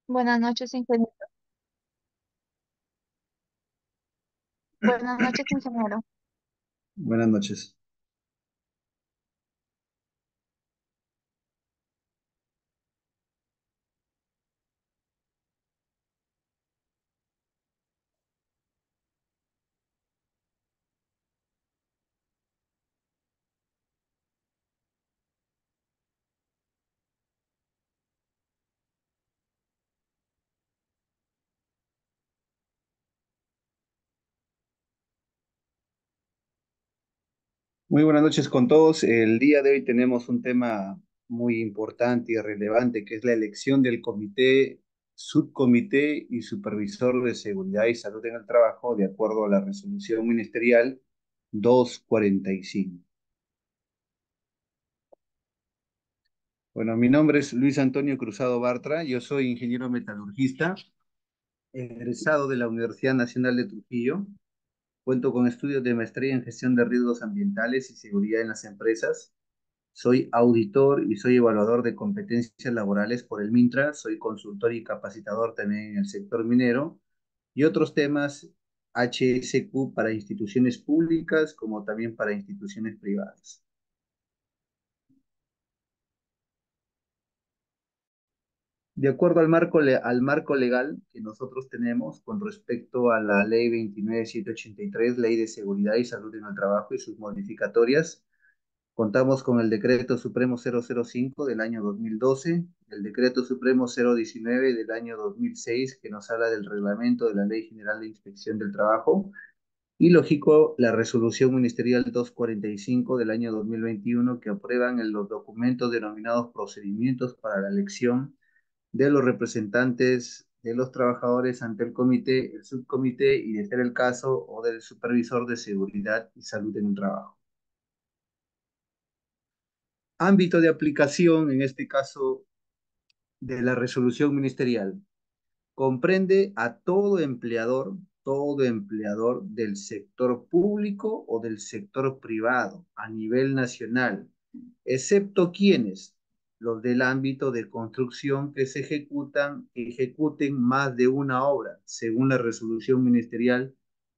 Buenas noches, ingeniero. Buenas noches, ingeniero. Buenas noches. Muy buenas noches con todos. El día de hoy tenemos un tema muy importante y relevante, que es la elección del comité, subcomité y supervisor de seguridad y salud en el trabajo, de acuerdo a la resolución ministerial 245. Bueno, mi nombre es Luis Antonio Cruzado Bartra. Yo soy ingeniero metalurgista, egresado de la Universidad Nacional de Trujillo. Cuento con estudios de maestría en gestión de riesgos ambientales y seguridad en las empresas. Soy auditor y soy evaluador de competencias laborales por el Mintra. Soy consultor y capacitador también en el sector minero y otros temas HSQ para instituciones públicas como también para instituciones privadas. De acuerdo al marco legal que nosotros tenemos con respecto a la Ley 29783, Ley de Seguridad y Salud en el Trabajo y sus modificatorias, contamos con el Decreto Supremo 005 del año 2012, el Decreto Supremo 019 del año 2006, que nos habla del reglamento de la Ley General de Inspección del Trabajo, y lógico, la Resolución Ministerial 245 del año 2021, que aprueban en los documentos denominados procedimientos para la elección de los representantes de los trabajadores ante el comité, el subcomité y, de ser el caso, o del supervisor de seguridad y salud en el trabajo. Ámbito de aplicación, en este caso, de la resolución ministerial. Comprende a todo empleador del sector público o del sector privado a nivel nacional, excepto quienes, los del ámbito de construcción que ejecuten más de una obra, según la resolución ministerial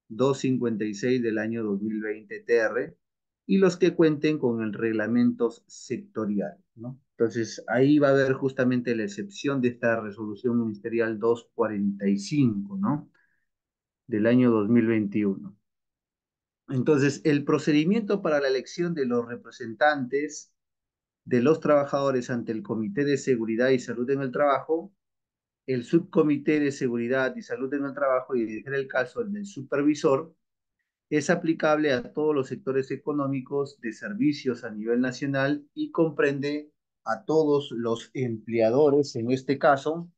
256 del año 2020 TR, y los que cuenten con el reglamentos sectorial, ¿no? Entonces, ahí va a haber justamente la excepción de esta resolución ministerial 245, ¿no? Del año 2021. Entonces, el procedimiento para la elección de los representantes de los trabajadores ante el Comité de Seguridad y Salud en el Trabajo, el Subcomité de Seguridad y Salud en el Trabajo, y en el caso el del supervisor, es aplicable a todos los sectores económicos de servicios a nivel nacional y comprende a todos los empleadores, en este caso,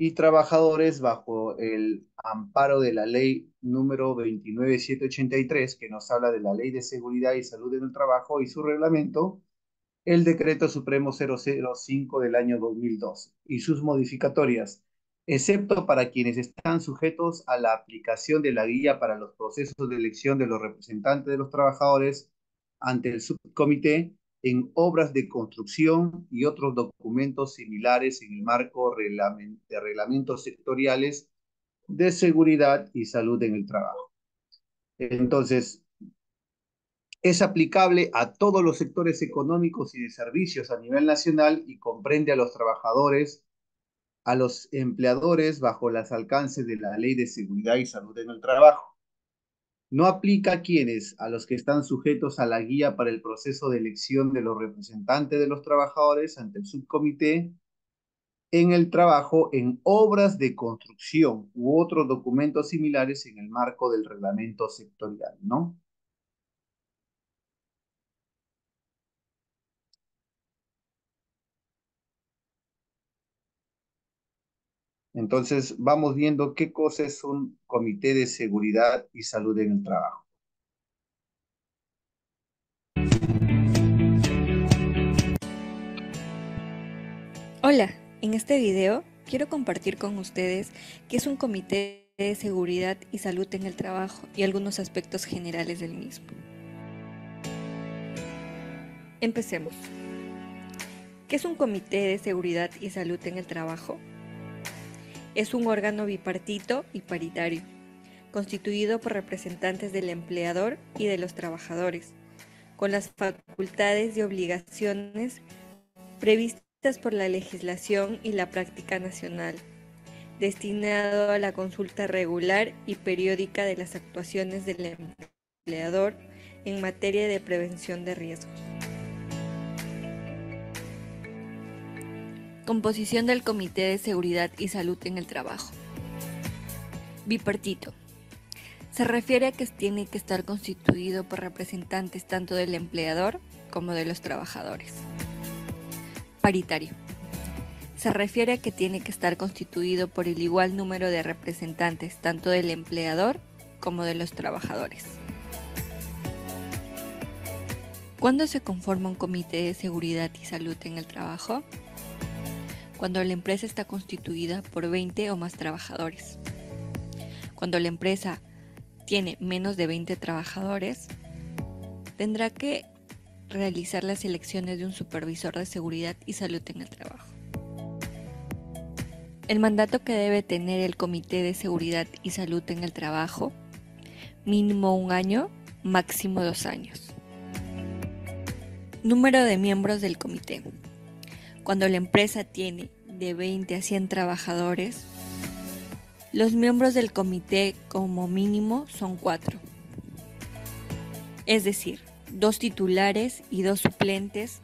y trabajadores bajo el amparo de la ley número 29783, que nos habla de la Ley de Seguridad y Salud en el Trabajo y su reglamento, el Decreto Supremo 005 del año 2012 y sus modificatorias, excepto para quienes están sujetos a la aplicación de la guía para los procesos de elección de los representantes de los trabajadores ante el subcomité en obras de construcción y otros documentos similares en el marco de reglamentos sectoriales de seguridad y salud en el trabajo. Entonces, es aplicable a todos los sectores económicos y de servicios a nivel nacional y comprende a los trabajadores, a los empleadores bajo los alcances de la Ley de Seguridad y Salud en el Trabajo. No aplica a quienes, a los que están sujetos a la guía para el proceso de elección de los representantes de los trabajadores ante el subcomité en el trabajo en obras de construcción u otros documentos similares en el marco del reglamento sectorial, ¿no? Entonces, vamos viendo qué cosa es un comité de seguridad y salud en el trabajo. Hola, en este video quiero compartir con ustedes qué es un comité de seguridad y salud en el trabajo y algunos aspectos generales del mismo. Empecemos. ¿Qué es un comité de seguridad y salud en el trabajo? Es un órgano bipartito y paritario, constituido por representantes del empleador y de los trabajadores, con las facultades y obligaciones previstas por la legislación y la práctica nacional, destinado a la consulta regular y periódica de las actuaciones del empleador en materia de prevención de riesgos. Composición del Comité de Seguridad y Salud en el Trabajo. Bipartito. Se refiere a que tiene que estar constituido por representantes tanto del empleador como de los trabajadores. Paritario. Se refiere a que tiene que estar constituido por el igual número de representantes tanto del empleador como de los trabajadores. ¿Cuándo se conforma un comité de seguridad y salud en el trabajo? Cuando la empresa está constituida por 20 o más trabajadores. Cuando la empresa tiene menos de 20 trabajadores, tendrá que realizar las elecciones de un supervisor de seguridad y salud en el trabajo. El mandato que debe tener el Comité de Seguridad y Salud en el Trabajo: mínimo 1 año, máximo 2 años. Número de miembros del comité. Cuando la empresa tiene de 20 a 100 trabajadores, los miembros del comité como mínimo son 4. Es decir, 2 titulares y 2 suplentes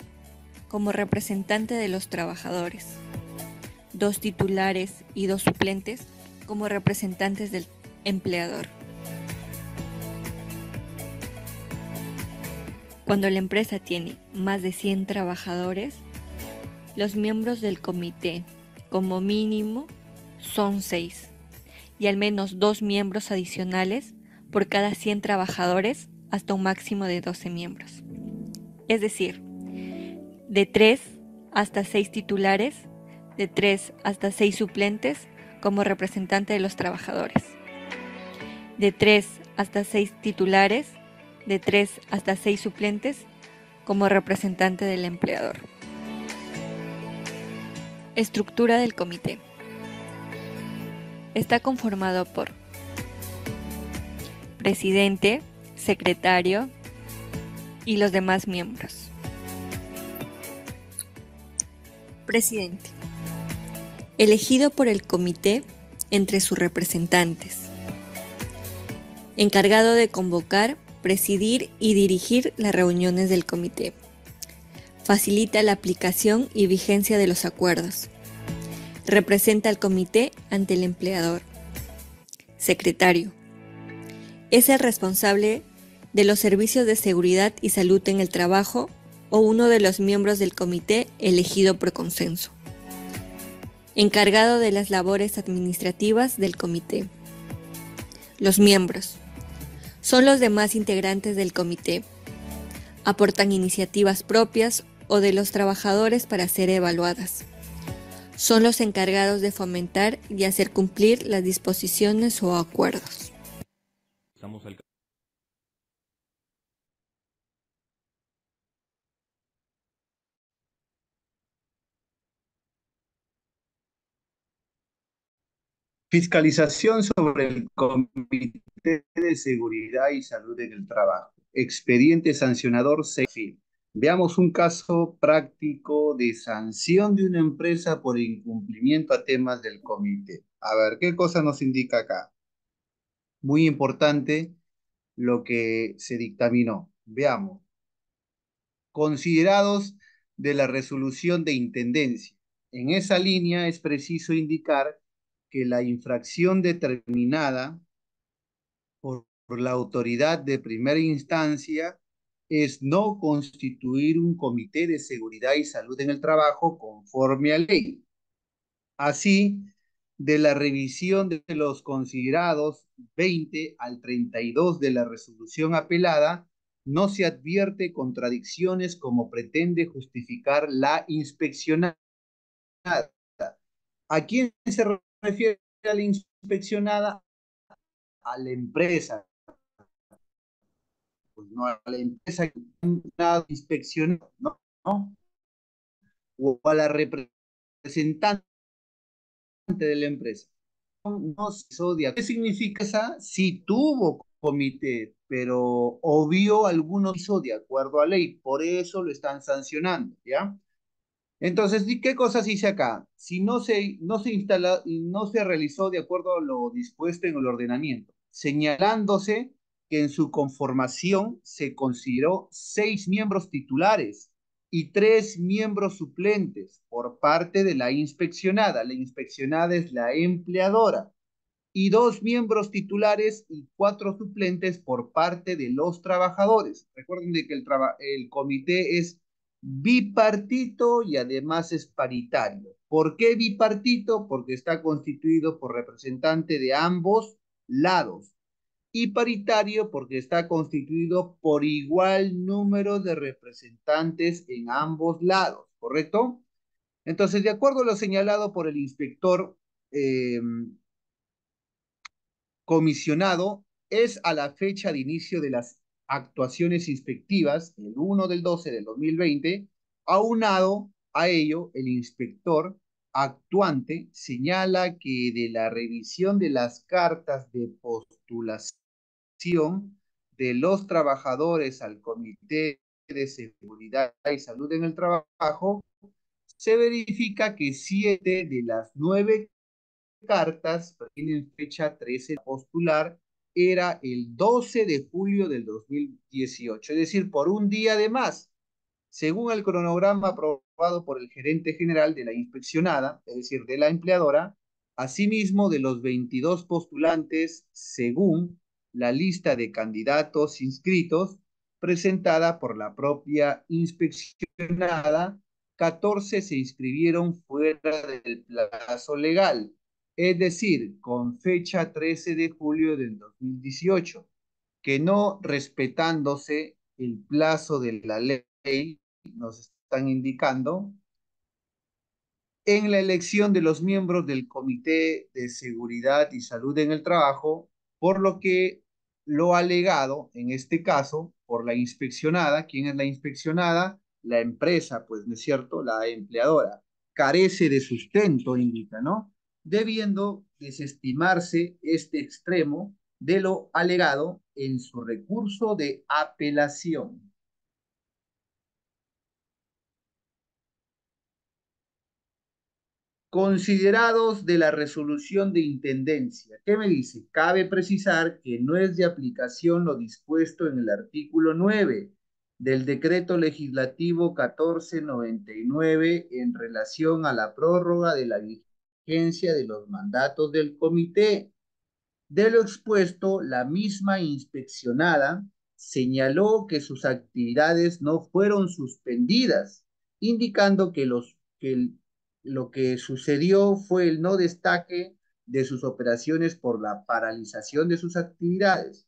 como representante de los trabajadores, 2 titulares y 2 suplentes como representantes del empleador. Cuando la empresa tiene más de 100 trabajadores, los miembros del comité como mínimo son 6 y al menos 2 miembros adicionales por cada 100 trabajadores hasta un máximo de 12 miembros. Es decir, de 3 hasta 6 titulares, de 3 hasta 6 suplentes como representante de los trabajadores, de 3 hasta 6 titulares, de 3 hasta 6 suplentes como representante del empleador. Estructura del comité. Está conformado por presidente, secretario y los demás miembros. Presidente. Elegido por el comité entre sus representantes. Encargado de convocar, presidir y dirigir las reuniones del comité. Facilita la aplicación y vigencia de los acuerdos. Representa al comité ante el empleador. Secretario. Es el responsable de los servicios de seguridad y salud en el trabajo o uno de los miembros del comité elegido por consenso. Encargado de las labores administrativas del comité. Los miembros son los demás integrantes del comité. Aportan iniciativas propias o de los trabajadores para ser evaluadas. Son los encargados de fomentar y hacer cumplir las disposiciones o acuerdos. Fiscalización sobre el Comité de Seguridad y Salud en el Trabajo. Expediente sancionador 6. Veamos un caso práctico de sanción de una empresa por incumplimiento a temas del comité. A ver, ¿qué cosa nos indica acá? Muy importante lo que se dictaminó. Veamos. Considerados de la resolución de intendencia. En esa línea es preciso indicar que la infracción determinada por la autoridad de primera instancia es no constituir un comité de seguridad y salud en el trabajo conforme a ley. Así, de la revisión de los considerados 20 al 32 de la resolución apelada, no se advierte contradicciones como pretende justificar la inspeccionada. ¿A quién se refiere a la inspeccionada? A la empresa. Pues no a la empresa que nada inspeccionó, ¿no? o a la representante de la empresa. No se hizo de acuerdo. ¿Qué significa esa? Sí tuvo comité, pero obvió algunos hizo de acuerdo a ley, por eso lo están sancionando, ¿ya? Entonces, ¿qué cosas hice acá? Si no se instala y no se realizó de acuerdo a lo dispuesto en el ordenamiento, señalándose que en su conformación se consideró 6 miembros titulares y 3 miembros suplentes por parte de la inspeccionada. La inspeccionada es la empleadora y 2 miembros titulares y 4 suplentes por parte de los trabajadores. Recuerden de que el comité es bipartito y además es paritario. ¿Por qué bipartito? Porque está constituido por representantes de ambos lados. Y paritario porque está constituido por igual número de representantes en ambos lados, ¿correcto? Entonces, de acuerdo a lo señalado por el inspector comisionado, es a la fecha de inicio de las actuaciones inspectivas, el 1 del 12 del 2020, aunado a ello, el inspector actuante señala que de la revisión de las cartas de postulación de los trabajadores al Comité de Seguridad y Salud en el Trabajo, se verifica que 7 de las 9 cartas tienen fecha 13 postular, era el 12 de julio del 2018, es decir, por un día de más, según el cronograma aprobado por el gerente general de la inspeccionada, es decir, de la empleadora. Asimismo, de los 22 postulantes, según la lista de candidatos inscritos presentada por la propia inspeccionada, 14 se inscribieron fuera del plazo legal, es decir, con fecha 13 de julio del 2018, que no respetándose el plazo de la ley, nos están indicando, en la elección de los miembros del Comité de Seguridad y Salud en el Trabajo, por lo que lo alegado, en este caso, por la inspeccionada. ¿Quién es la inspeccionada? La empresa, pues, ¿no es cierto? La empleadora. Carece de sustento, indica, ¿no? Debiendo desestimarse este extremo de lo alegado en su recurso de apelación. Considerados de la resolución de intendencia. ¿Qué me dice? Cabe precisar que no es de aplicación lo dispuesto en el artículo 9 del decreto legislativo 1499 en relación a la prórroga de la vigencia de los mandatos del comité. De lo expuesto, la misma inspeccionada señaló que sus actividades no fueron suspendidas, indicando lo que sucedió fue el no destaque de sus operaciones por la paralización de sus actividades.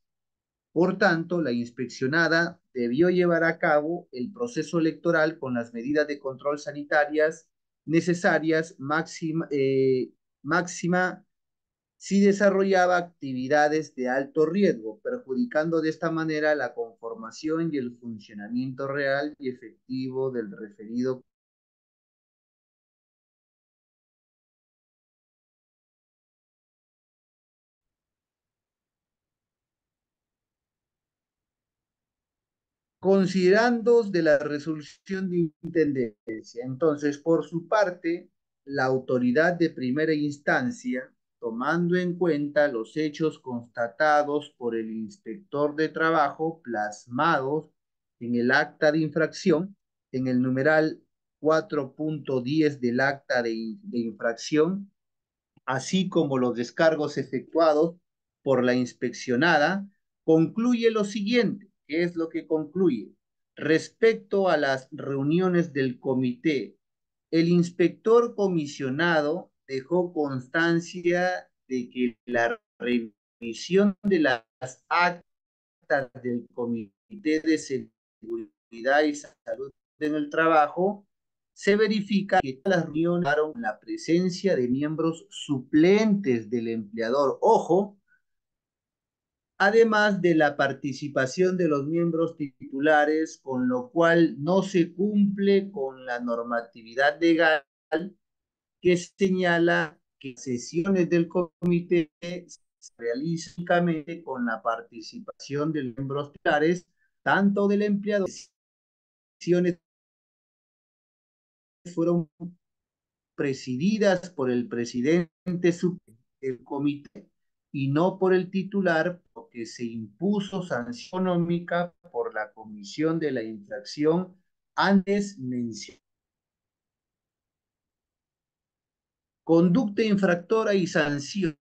Por tanto, la inspeccionada debió llevar a cabo el proceso electoral con las medidas de control sanitarias necesarias, máxima si desarrollaba actividades de alto riesgo, perjudicando de esta manera la conformación y el funcionamiento real y efectivo del referido. Considerando de la resolución de intendencia. Entonces, por su parte, la autoridad de primera instancia, tomando en cuenta los hechos constatados por el inspector de trabajo plasmados en el acta de infracción, en el numeral 4.10 del acta de infracción, así como los descargos efectuados por la inspeccionada, concluye lo siguiente. ¿Qué es lo que concluye? Respecto a las reuniones del comité, el inspector comisionado dejó constancia de que la revisión de las actas del Comité de Seguridad y Salud en el Trabajo, se verifica que todas las reuniones con la presencia de miembros suplentes del empleador. Ojo, además de la participación de los miembros titulares, con lo cual no se cumple con la normatividad legal que señala que sesiones del comité se realizan únicamente con la participación de los miembros titulares, tanto del empleador. Sesiones fueron presididas por el presidente del comité y no por el titular, porque se impuso sanción económica por la comisión de la infracción antes mencionada. Conducta infractora y sanción.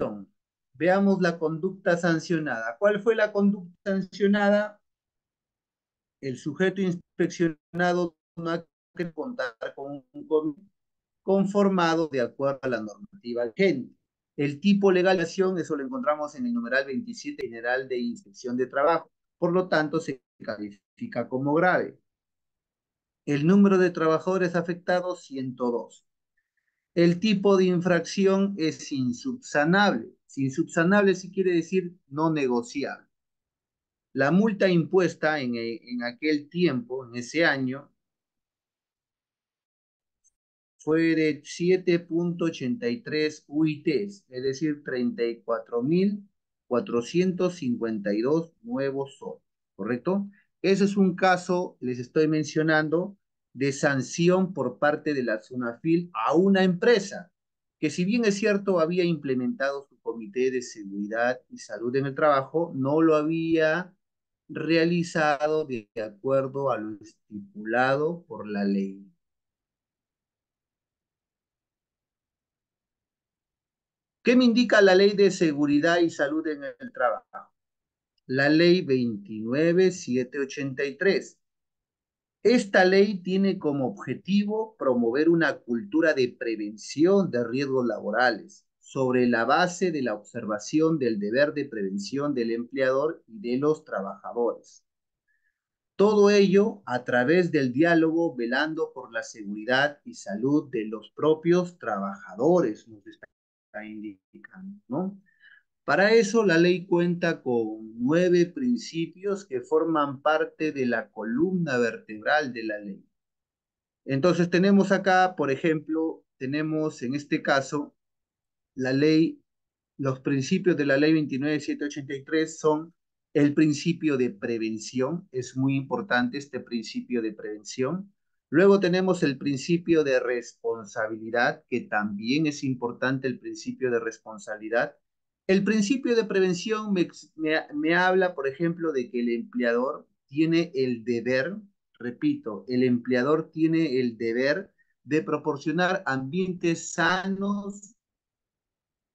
Veamos la conducta sancionada. ¿Cuál fue la conducta sancionada? El sujeto inspeccionado no ha que contar con un comité conformado de acuerdo a la normativa vigente. El tipo legal de acción, eso lo encontramos en el numeral 27 general de inspección de trabajo. Por lo tanto, se califica como grave. El número de trabajadores afectados, 102. El tipo de infracción es insubsanable. Insubsanable sí quiere decir no negociable. La multa impuesta en aquel tiempo, en ese año, fue de 7.83 UITs, es decir, 34.452 nuevos soles, ¿correcto? Ese es un caso, les estoy mencionando, de sanción por parte de la SUNAFIL a una empresa que, si bien es cierto, había implementado su comité de seguridad y salud en el trabajo, no lo había realizado de acuerdo a lo estipulado por la ley. ¿Qué me indica la Ley de Seguridad y Salud en el Trabajo? La Ley 29.783. Esta ley tiene como objetivo promover una cultura de prevención de riesgos laborales sobre la base de la observación del deber de prevención del empleador y de los trabajadores. Todo ello a través del diálogo, velando por la seguridad y salud de los propios trabajadores, nos está indicando, ¿no? Para eso, la ley cuenta con 9 principios que forman parte de la columna vertebral de la ley. Entonces, tenemos acá, por ejemplo, tenemos en este caso la ley, los principios de la ley 29.783 son el principio de prevención, es muy importante este principio de prevención. Luego tenemos el principio de responsabilidad, que también es importante el principio de responsabilidad. El principio de prevención me habla, por ejemplo, de que el empleador tiene el deber, repito, el empleador tiene el deber de proporcionar ambientes sanos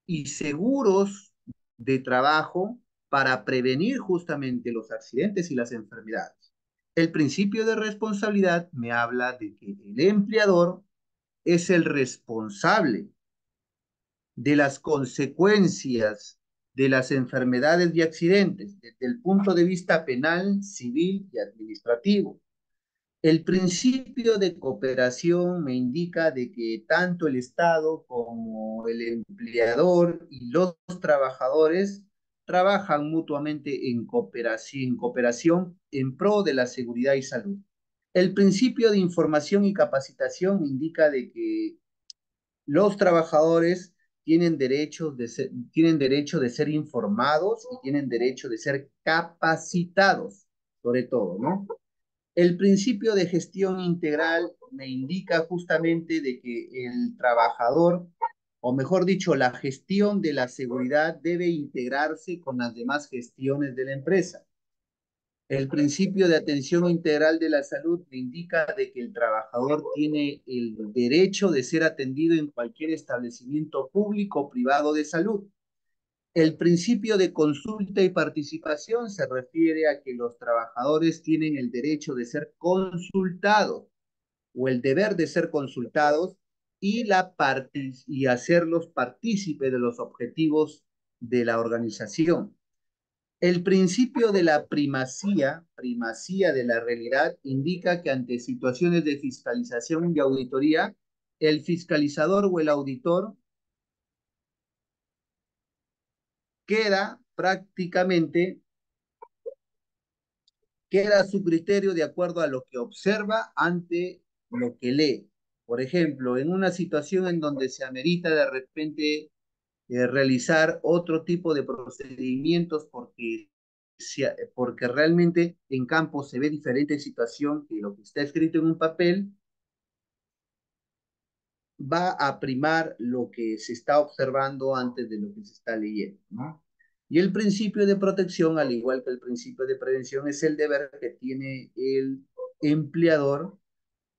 y seguros de trabajo para prevenir justamente los accidentes y las enfermedades. El principio de responsabilidad me habla de que el empleador es el responsable de las consecuencias de las enfermedades y accidentes desde el punto de vista penal, civil y administrativo. El principio de cooperación me indica de que tanto el Estado como el empleador y los trabajadores trabajan mutuamente en cooperación en pro de la seguridad y salud. El principio de información y capacitación me indica de que los trabajadores tienen derecho de ser informados y tienen derecho de ser capacitados, sobre todo, ¿no? El principio de gestión integral me indica justamente de que el trabajador, o mejor dicho, la gestión de la seguridad debe integrarse con las demás gestiones de la empresa. El principio de atención integral de la salud me indica de que el trabajador tiene el derecho de ser atendido en cualquier establecimiento público o privado de salud. El principio de consulta y participación se refiere a que los trabajadores tienen el derecho de ser consultados o el deber de ser consultados y hacerlos partícipe de los objetivos de la organización. El principio de la primacía de la realidad, indica que ante situaciones de fiscalización y auditoría, el fiscalizador o el auditor queda prácticamente queda a su criterio de acuerdo a lo que observa ante lo que lee. Por ejemplo, en una situación en donde se amerita de repente realizar otro tipo de procedimientos porque realmente en campo se ve diferente situación que lo que está escrito en un papel, va a primar lo que se está observando antes de lo que se está leyendo, ¿no? Y el principio de protección, al igual que el principio de prevención, es el deber que tiene el empleador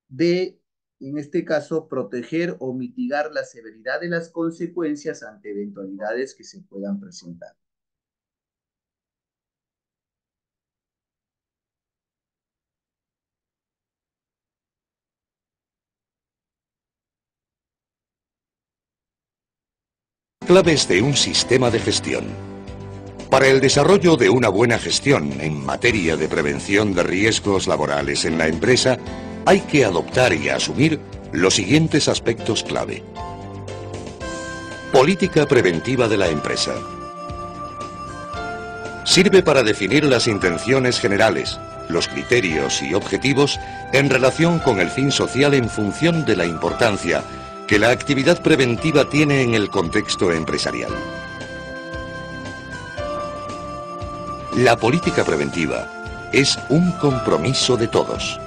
de, en este caso, proteger o mitigar la severidad de las consecuencias ante eventualidades que se puedan presentar. Claves de un sistema de gestión. Para el desarrollo de una buena gestión en materia de prevención de riesgos laborales en la empresa, hay que adoptar y asumir los siguientes aspectos clave. Política preventiva de la empresa. Sirve para definir las intenciones generales, los criterios y objetivos en relación con el fin social en función de la importancia que la actividad preventiva tiene en el contexto empresarial. La política preventiva es un compromiso de todos.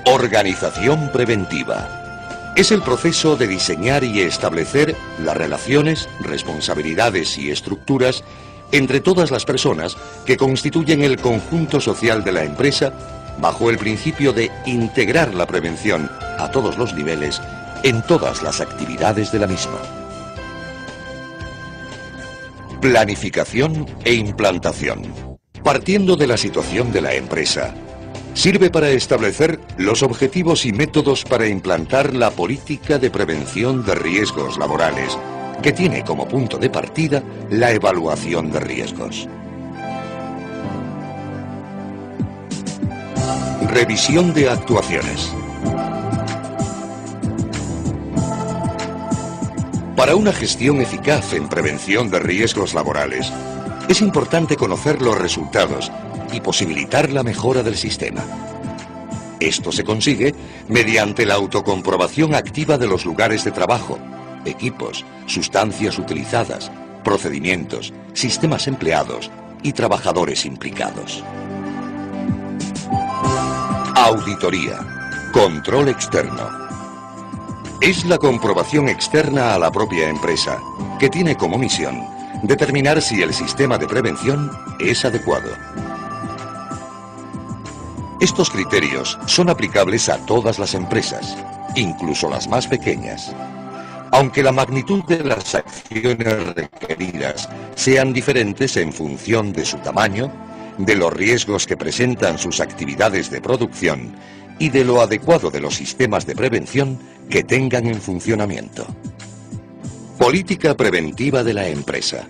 Organización preventiva. Es el proceso de diseñar y establecer las relaciones, responsabilidades y estructuras entre todas las personas que constituyen el conjunto social de la empresa bajo el principio de integrar la prevención a todos los niveles en todas las actividades de la misma. Planificación e implantación. Partiendo de la situación de la empresa, sirve para establecer los objetivos y métodos para implantar la política de prevención de riesgos laborales, que tiene como punto de partida la evaluación de riesgos. Revisión de actuaciones. Para una gestión eficaz en prevención de riesgos laborales, es importante conocer los resultados y posibilitar la mejora del sistema. Esto se consigue mediante la autocomprobación activa de los lugares de trabajo, equipos, sustancias utilizadas, procedimientos, sistemas empleados y trabajadores implicados. Auditoría. Control externo. Es la comprobación externa a la propia empresa, que tiene como misión determinar si el sistema de prevención es adecuado. Estos criterios son aplicables a todas las empresas, incluso las más pequeñas. Aunque la magnitud de las acciones requeridas sean diferentes en función de su tamaño, de los riesgos que presentan sus actividades de producción y de lo adecuado de los sistemas de prevención que tengan en funcionamiento. Política preventiva de la empresa.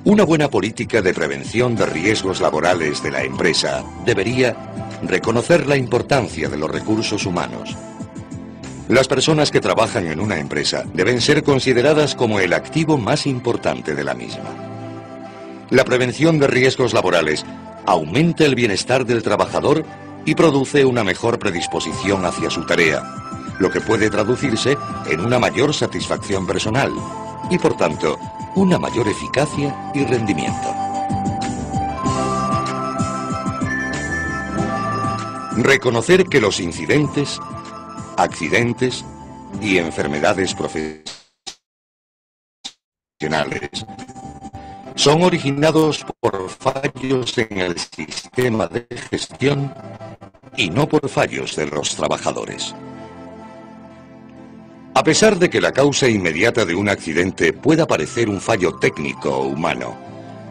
Una buena política de prevención de riesgos laborales de la empresa debería reconocer la importancia de los recursos humanos. Las personas que trabajan en una empresa deben ser consideradas como el activo más importante de la misma. La prevención de riesgos laborales aumenta el bienestar del trabajador y produce una mejor predisposición hacia su tarea, lo que puede traducirse en una mayor satisfacción personal y, por tanto, una mayor eficacia y rendimiento. Reconocer que los incidentes, accidentes y enfermedades profesionales son originados por fallos en el sistema de gestión y no por fallos de los trabajadores. A pesar de que la causa inmediata de un accidente pueda parecer un fallo técnico o humano,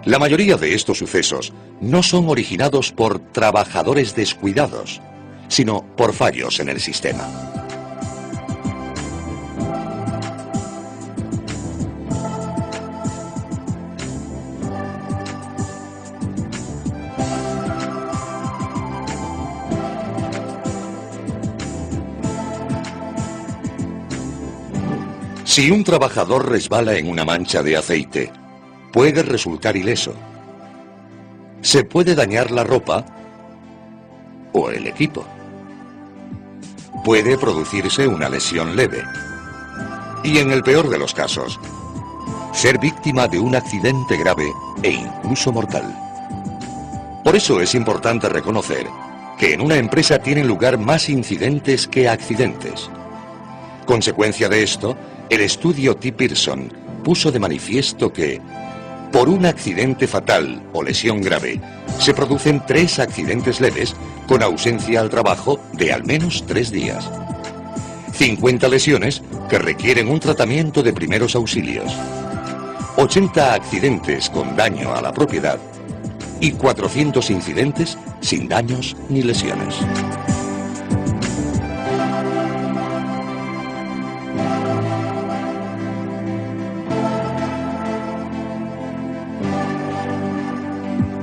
la mayoría de estos sucesos no son originados por trabajadores descuidados, sino por fallos en el sistema. Si un trabajador resbala en una mancha de aceite, puede resultar ileso. se puede dañar la ropa o el equipo. Puede producirse una lesión leve y, en el peor de los casos, ser víctima de un accidente grave e incluso mortal. Por eso es importante reconocer que en una empresa tienen lugar más incidentes que accidentes. Consecuencia de esto, el estudio T. Pearson puso de manifiesto que, por un accidente fatal o lesión grave, se producen 3 accidentes leves con ausencia al trabajo de al menos 3 días. 50 lesiones que requieren un tratamiento de primeros auxilios. 80 accidentes con daño a la propiedad y 400 incidentes sin daños ni lesiones.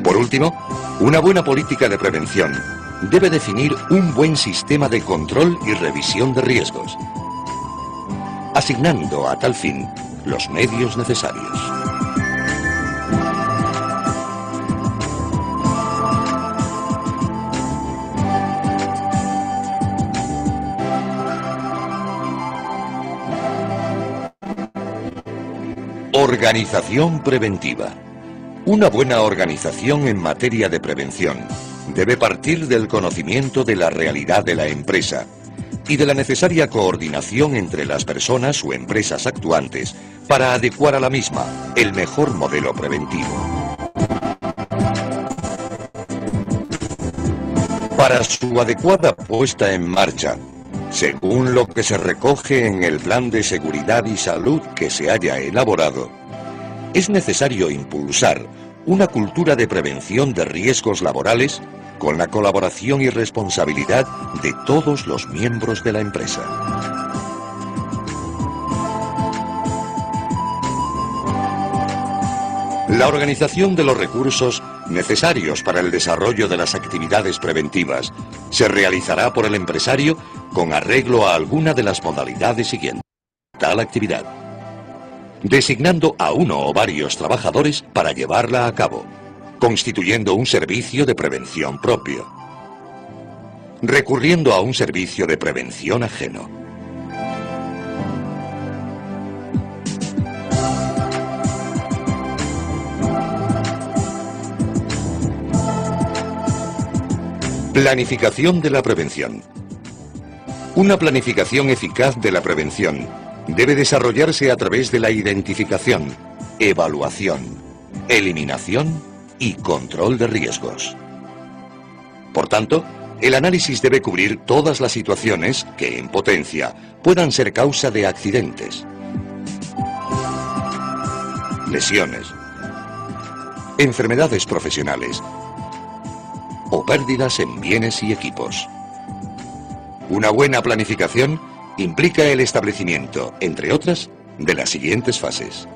Por último, una buena política de prevención debe definir un buen sistema de control y revisión de riesgos, asignando a tal fin los medios necesarios. Organización preventiva. Una buena organización en materia de prevención debe partir del conocimiento de la realidad de la empresa y de la necesaria coordinación entre las personas o empresas actuantes para adecuar a la misma el mejor modelo preventivo. Para su adecuada puesta en marcha, según lo que se recoge en el Plan de Seguridad y Salud que se haya elaborado, es necesario impulsar una cultura de prevención de riesgos laborales con la colaboración y responsabilidad de todos los miembros de la empresa. La organización de los recursos necesarios para el desarrollo de las actividades preventivas se realizará por el empresario con arreglo a alguna de las modalidades siguientes. Tal actividad, designando a uno o varios trabajadores para llevarla a cabo, constituyendo un servicio de prevención propio, recurriendo a un servicio de prevención ajeno. Planificación de la prevención. Una planificación eficaz de la prevención debe desarrollarse a través de la identificación, evaluación, eliminación y control de riesgos. Por tanto, el análisis debe cubrir todas las situaciones que, en potencia, puedan ser causa de accidentes, lesiones, enfermedades profesionales o pérdidas en bienes y equipos. Una buena planificación implica el establecimiento, entre otras, de las siguientes fases.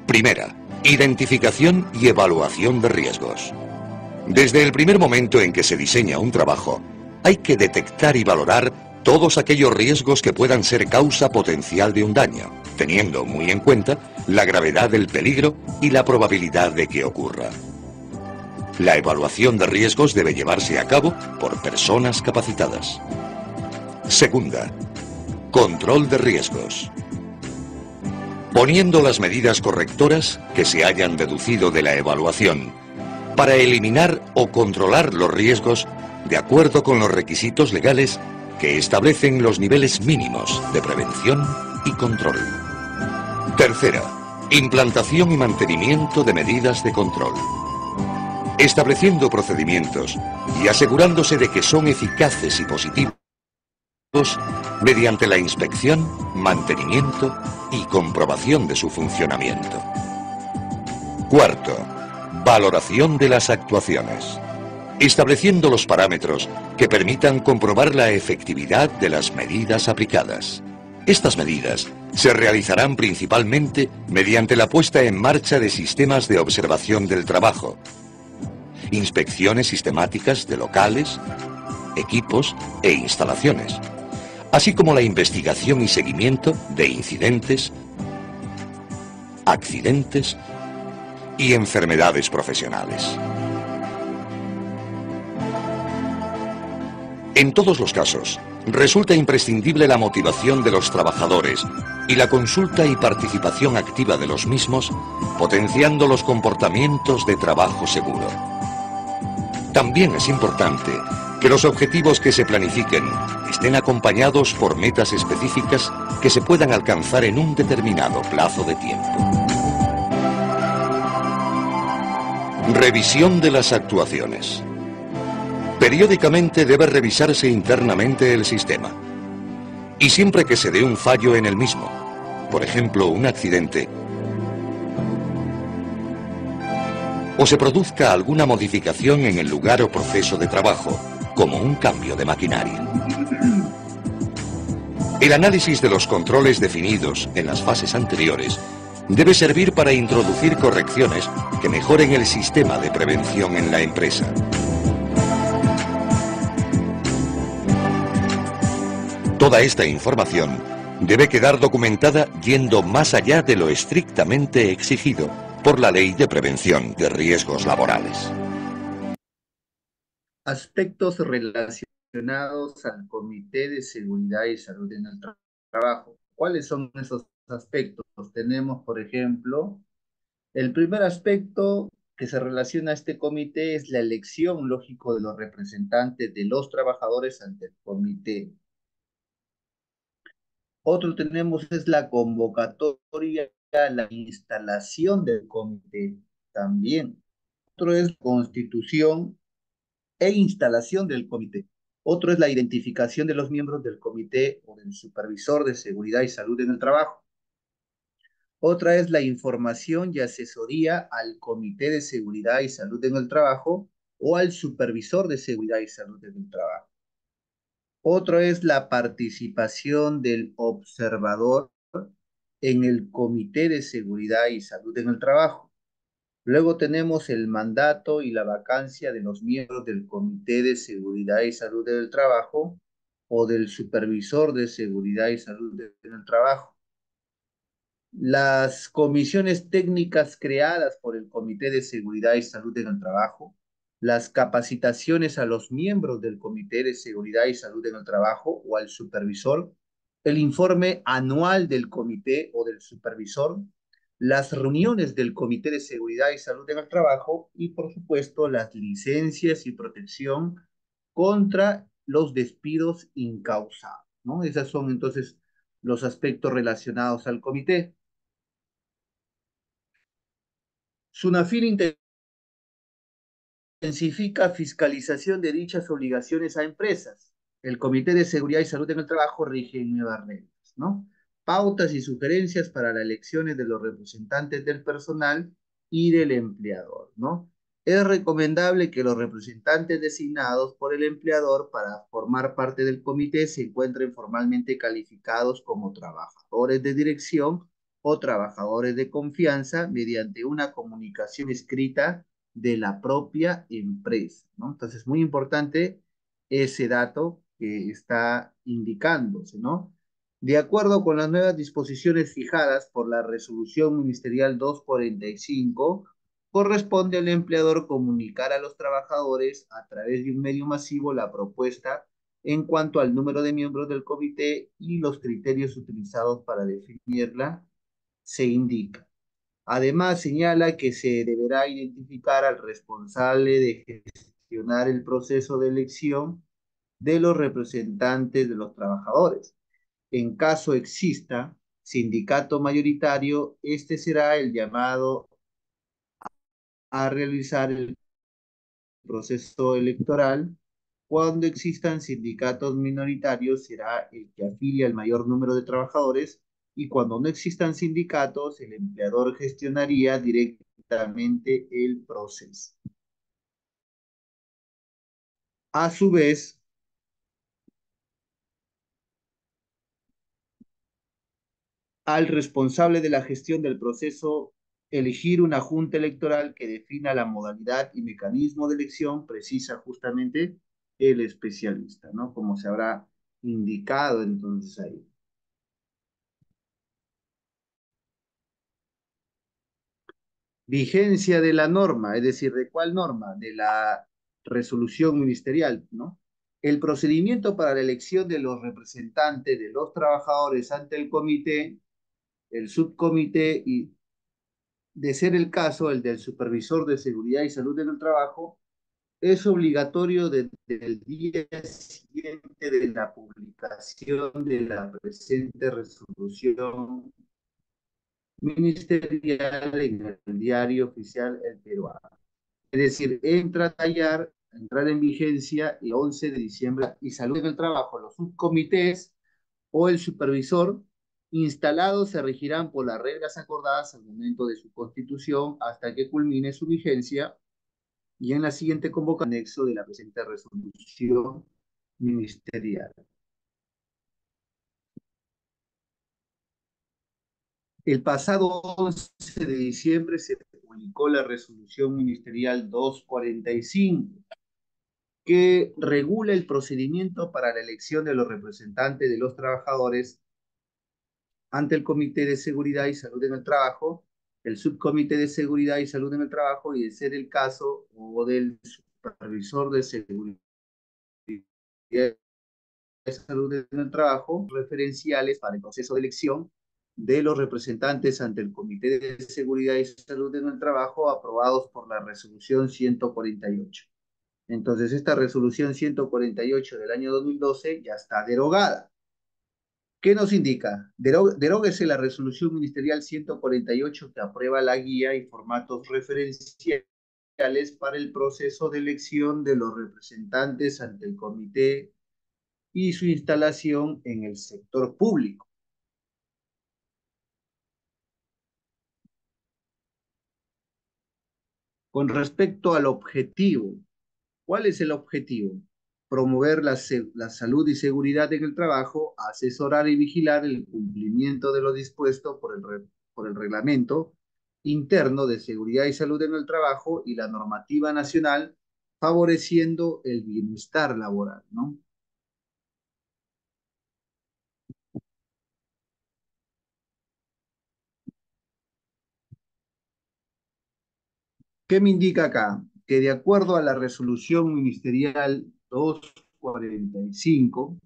Primera, identificación y evaluación de riesgos. Desde el primer momento en que se diseña un trabajo, hay que detectar y valorar todos aquellos riesgos que puedan ser causa potencial de un daño, teniendo muy en cuenta la gravedad del peligro y la probabilidad de que ocurra. La evaluación de riesgos debe llevarse a cabo por personas capacitadas. Segunda, control de riesgos. Poniendo las medidas correctoras que se hayan deducido de la evaluación para eliminar o controlar los riesgos de acuerdo con los requisitos legales que establecen los niveles mínimos de prevención y control. Tercera, implantación y mantenimiento de medidas de control. Estableciendo procedimientos y asegurándose de que son eficaces y positivos mediante la inspección, mantenimiento y comprobación de su funcionamiento. Cuarto, valoración de las actuaciones. Estableciendo los parámetros que permitan comprobar la efectividad de las medidas aplicadas. Estas medidas se realizarán principalmente mediante la puesta en marcha de sistemas de observación del trabajo, inspecciones sistemáticas de locales, equipos e instalaciones, así como la investigación y seguimiento de incidentes, accidentes y enfermedades profesionales. En todos los casos, resulta imprescindible la motivación de los trabajadores y la consulta y participación activa de los mismos, potenciando los comportamientos de trabajo seguro. También es importante que los objetivos que se planifiquen estén acompañados por metas específicas que se puedan alcanzar en un determinado plazo de tiempo. Revisión de las actuaciones. Periódicamente debe revisarse internamente el sistema. Y siempre que se dé un fallo en el mismo, por ejemplo, un accidente, o se produzca alguna modificación en el lugar o proceso de trabajo, como un cambio de maquinaria. El análisis de los controles definidos en las fases anteriores debe servir para introducir correcciones que mejoren el sistema de prevención en la empresa. Toda esta información debe quedar documentada yendo más allá de lo estrictamente exigido por la Ley de Prevención de Riesgos Laborales. Aspectos relacionados al Comité de Seguridad y Salud en el Trabajo. ¿Cuáles son esos aspectos? Tenemos, por ejemplo, el primer aspecto que se relaciona a este comité es la elección, lógico, de los representantes de los trabajadores ante el comité. Otro tenemos es la convocatoria, la instalación del comité también. Otro es constitución e instalación del comité. Otro es la identificación de los miembros del comité o del supervisor de seguridad y salud en el trabajo. Otra es la información y asesoría al comité de seguridad y salud en el trabajo o al supervisor de seguridad y salud en el trabajo. Otro es la participación del observador en el Comité de Seguridad y Salud en el Trabajo. Luego tenemos el mandato y la vacancia de los miembros del Comité de Seguridad y Salud en el Trabajo o del Supervisor de Seguridad y Salud en el Trabajo. Las comisiones técnicas creadas por el Comité de Seguridad y Salud en el Trabajo, las capacitaciones a los miembros del Comité de Seguridad y Salud en el Trabajo o al supervisor, el informe anual del comité o del supervisor, las reuniones del Comité de Seguridad y Salud en el Trabajo y, por supuesto, las licencias y protección contra los despidos incausados, ¿no? Esos son entonces los aspectos relacionados al comité. SUNAFIL intensifica fiscalización de dichas obligaciones a empresas. El Comité de Seguridad y Salud en el Trabajo rige nuevas reglas, ¿no? Pautas y sugerencias para las elecciones de los representantes del personal y del empleador, ¿no? Es recomendable que los representantes designados por el empleador para formar parte del comité se encuentren formalmente calificados como trabajadores de dirección o trabajadores de confianza mediante una comunicación escrita de la propia empresa, ¿no? Entonces, muy importante ese dato que está indicándose, ¿no? De acuerdo con las nuevas disposiciones fijadas por la Resolución Ministerial 245, corresponde al empleador comunicar a los trabajadores a través de un medio masivo la propuesta en cuanto al número de miembros del comité y los criterios utilizados para definirla se indica. Además, señala que se deberá identificar al responsable de gestionar el proceso de elección de los representantes de los trabajadores. En caso exista sindicato mayoritario, este será el llamado a realizar el proceso electoral. Cuando existan sindicatos minoritarios, será el que afilia el mayor número de trabajadores, y cuando no existan sindicatos, el empleador gestionaría directamente el proceso. A su vez, al responsable de la gestión del proceso elegir una junta electoral que defina la modalidad y mecanismo de elección, precisa justamente el especialista, ¿no? Como se habrá indicado entonces ahí. Vigencia de la norma, es decir, ¿de cuál norma? De la resolución ministerial, ¿no? El procedimiento para la elección de los representantes de los trabajadores ante el comité, el subcomité y, de ser el caso, el del supervisor de seguridad y salud en el trabajo, es obligatorio desde el día siguiente de la publicación de la presente resolución ministerial en el diario oficial El Peruano. Es decir, entrar en vigencia el 11 de diciembre y salud en el trabajo. Los subcomités o el supervisor instalados se regirán por las reglas acordadas al momento de su constitución hasta que culmine su vigencia y en la siguiente convocatoria anexo de la presente resolución ministerial. El pasado 11 de diciembre se publicó la resolución ministerial 245, que regula el procedimiento para la elección de los representantes de los trabajadores ante el Comité de Seguridad y Salud en el Trabajo, el Subcomité de Seguridad y Salud en el Trabajo y, de ser el caso, o del Supervisor de Seguridad y Salud en el Trabajo, referenciales para el proceso de elección de los representantes ante el Comité de Seguridad y Salud en el Trabajo, aprobados por la resolución 148. Entonces, esta resolución 148 del año 2012 ya está derogada. ¿Qué nos indica? Deróguese la resolución ministerial 148 que aprueba la guía y formatos referenciales para el proceso de elección de los representantes ante el comité y su instalación en el sector público. Con respecto al objetivo, ¿cuál es el objetivo? Promover la salud y seguridad en el trabajo, asesorar y vigilar el cumplimiento de lo dispuesto por el reglamento interno de seguridad y salud en el trabajo y la normativa nacional, favoreciendo el bienestar laboral, ¿no? ¿Qué me indica acá? Que de acuerdo a la resolución ministerial 245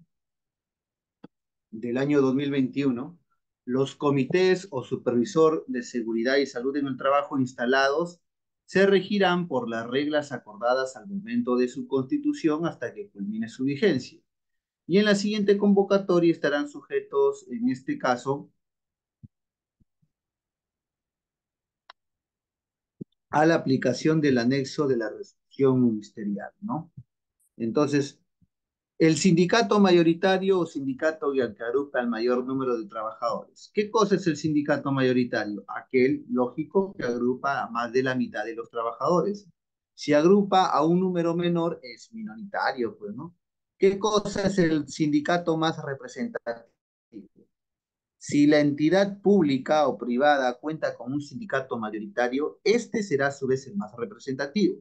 del año 2021, los comités o supervisor de seguridad y salud en el trabajo instalados se regirán por las reglas acordadas al momento de su constitución hasta que culmine su vigencia. Y en la siguiente convocatoria estarán sujetos, en este caso, a la aplicación del anexo de la resolución ministerial, ¿no? Entonces, el sindicato mayoritario o sindicato que agrupa al mayor número de trabajadores. ¿Qué cosa es el sindicato mayoritario? Aquel, lógico, que agrupa a más de la mitad de los trabajadores. Si agrupa a un número menor, es minoritario, pues, ¿no? ¿Qué cosa es el sindicato más representativo? Si la entidad pública o privada cuenta con un sindicato mayoritario, este será a su vez el más representativo.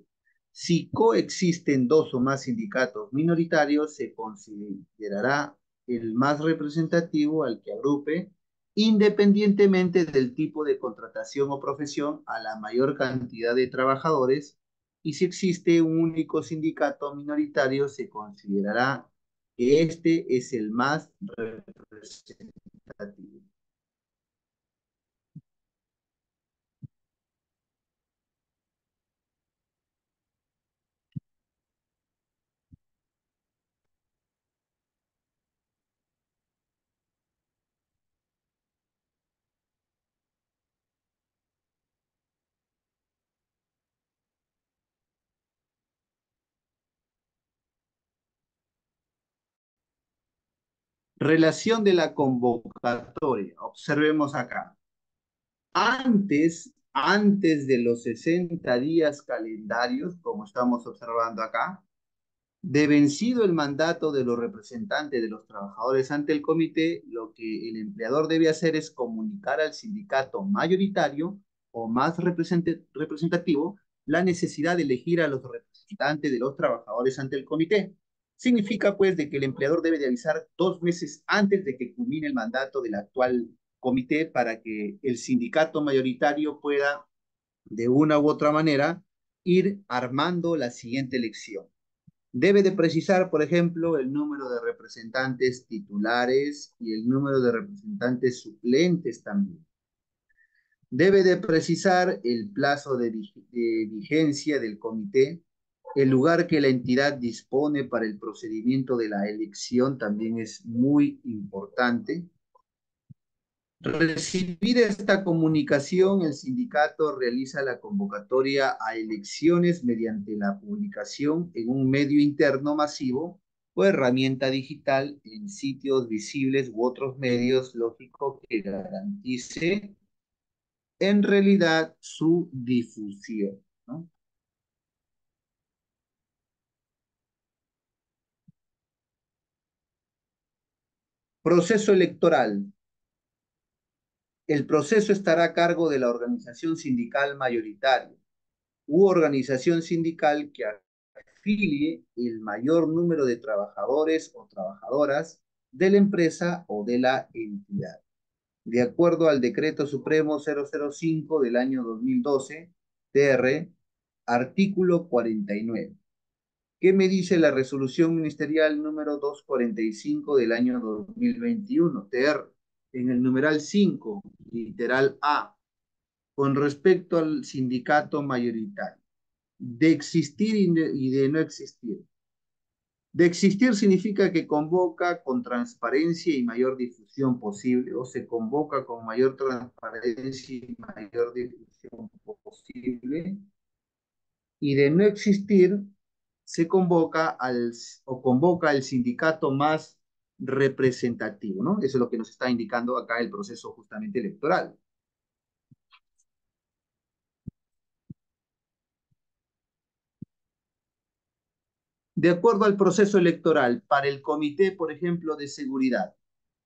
Si coexisten dos o más sindicatos minoritarios, se considerará el más representativo al que agrupe, independientemente del tipo de contratación o profesión, a la mayor cantidad de trabajadores, y si existe un único sindicato minoritario, se considerará que este es el más representativo. Relación de la convocatoria. Observemos acá. Antes de los 60 días calendarios, como estamos observando acá, de vencido el mandato de los representantes de los trabajadores ante el comité, lo que el empleador debe hacer es comunicar al sindicato mayoritario o más representativo la necesidad de elegir a los representantes de los trabajadores ante el comité. Significa, pues, de que el empleador debe de avisar 2 meses antes de que culmine el mandato del actual comité para que el sindicato mayoritario pueda, de una u otra manera, ir armando la siguiente elección. Debe de precisar, por ejemplo, el número de representantes titulares y el número de representantes suplentes también. Debe de precisar el plazo de vigencia del comité, el lugar que la entidad dispone para el procedimiento de la elección también es muy importante. Recibida esta comunicación, el sindicato realiza la convocatoria a elecciones mediante la publicación en un medio interno masivo o herramienta digital en sitios visibles u otros medios, lógico, que garantice en realidad su difusión, ¿no? Proceso electoral. El proceso estará a cargo de la organización sindical mayoritaria u organización sindical que afilie el mayor número de trabajadores o trabajadoras de la empresa o de la entidad. De acuerdo al Decreto Supremo 005 del año 2012, TR, artículo 49. ¿Qué me dice la resolución ministerial número 245 del año 2021, TR? En el numeral 5, literal A, con respecto al sindicato mayoritario, de existir y de no existir. De existir significa que convoca con transparencia y mayor difusión posible, o se convoca con mayor transparencia y mayor difusión posible, y de no existir se convoca o convoca al sindicato más representativo, ¿no? Eso es lo que nos está indicando acá el proceso justamente electoral. De acuerdo al proceso electoral, para el comité, por ejemplo, de seguridad,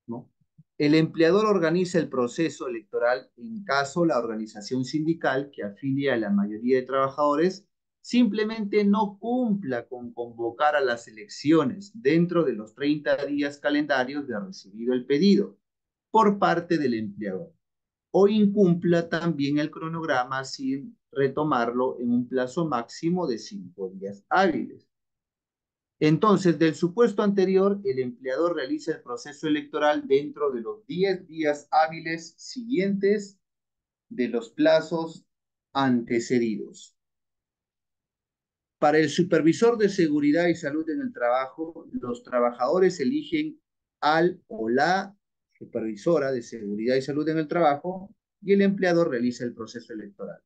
¿no? El empleador organiza el proceso electoral en caso la organización sindical que afilia a la mayoría de trabajadores simplemente no cumpla con convocar a las elecciones dentro de los 30 días calendarios de recibido el pedido por parte del empleador o incumpla también el cronograma sin retomarlo en un plazo máximo de 5 días hábiles. Entonces, del supuesto anterior, el empleador realiza el proceso electoral dentro de los 10 días hábiles siguientes de los plazos antecedidos. Para el supervisor de seguridad y salud en el trabajo, los trabajadores eligen al o la supervisora de seguridad y salud en el trabajo y el empleador realiza el proceso electoral.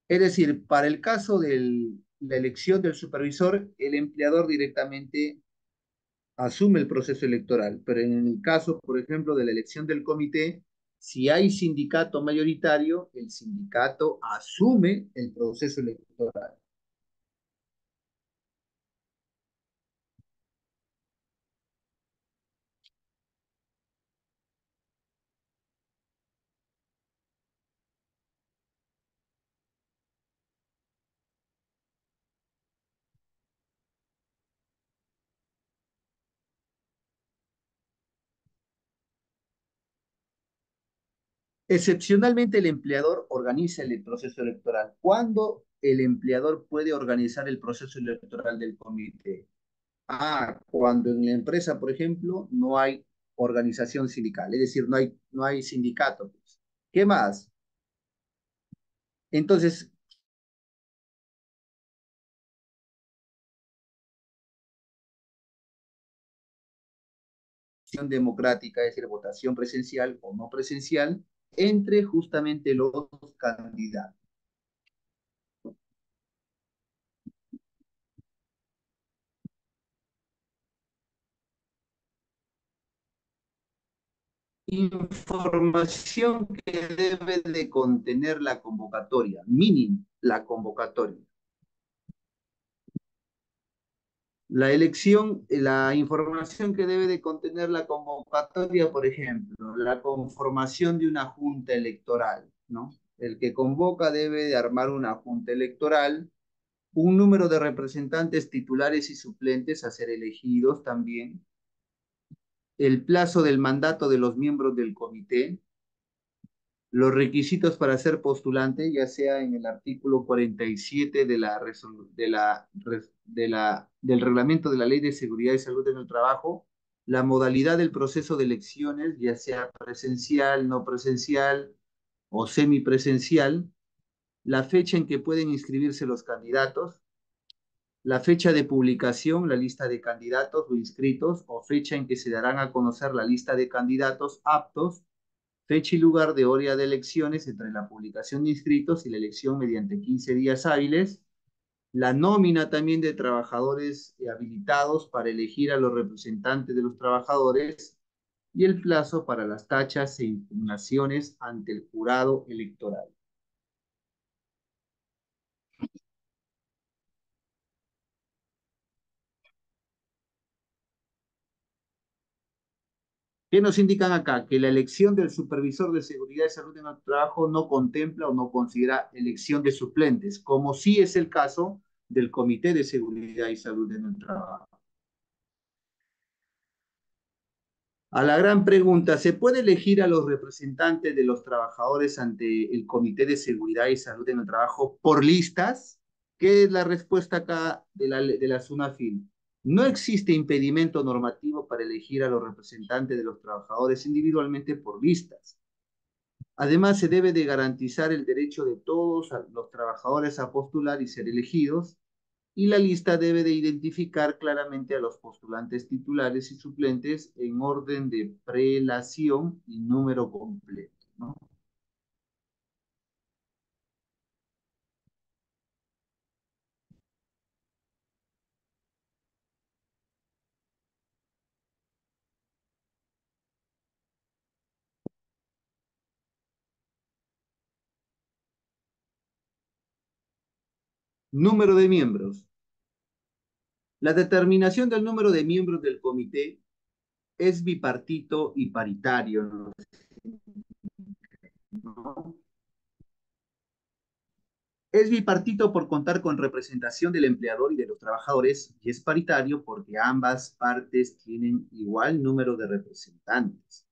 Es decir, para el caso de la elección del supervisor, el empleador directamente asume el proceso electoral, pero en el caso, por ejemplo, de la elección del comité, si hay sindicato mayoritario, el sindicato asume el proceso electoral. Excepcionalmente, el empleador organiza el proceso electoral. ¿Cuándo el empleador puede organizar el proceso electoral del comité? Cuando en la empresa, por ejemplo, no hay organización sindical, es decir, no hay sindicato. Pues. ¿Qué más? Entonces, democrática, es decir, votación presencial o no presencial, entre justamente los candidatos. Información que debe de contener la convocatoria, mínimo la convocatoria. La información que debe de contener la convocatoria, por ejemplo, la conformación de una junta electoral, ¿no? El que convoca debe de armar una junta electoral, un número de representantes titulares y suplentes a ser elegidos también, el plazo del mandato de los miembros del comité, Los requisitos para ser postulante, ya sea en el artículo 47 del reglamento de la Ley de Seguridad y Salud en el Trabajo, la modalidad del proceso de elecciones, ya sea presencial, no presencial o semipresencial, la fecha en que pueden inscribirse los candidatos, la fecha de publicación, la lista de candidatos o inscritos, o fecha en que se darán a conocer la lista de candidatos aptos, fecha y lugar de hora de elecciones entre la publicación de inscritos y la elección mediante 15 días hábiles, la nómina también de trabajadores habilitados para elegir a los representantes de los trabajadores y el plazo para las tachas e impugnaciones ante el jurado electoral. ¿Qué nos indican acá? Que la elección del supervisor de seguridad y salud en el trabajo no contempla o no considera elección de suplentes, como sí es el caso del Comité de Seguridad y Salud en el Trabajo. A la gran pregunta, ¿se puede elegir a los representantes de los trabajadores ante el Comité de Seguridad y Salud en el Trabajo por listas? ¿Qué es la respuesta acá de la SUNAFIL? No existe impedimento normativo para elegir a los representantes de los trabajadores individualmente por listas. Además, se debe de garantizar el derecho de todos los trabajadores a postular y ser elegidos, y la lista debe de identificar claramente a los postulantes titulares y suplentes en orden de prelación y número completo, ¿no? Número de miembros. La determinación del número de miembros del comité es bipartito y paritario, ¿no? Es bipartito por contar con representación del empleador y de los trabajadores, y es paritario porque ambas partes tienen igual número de representantes.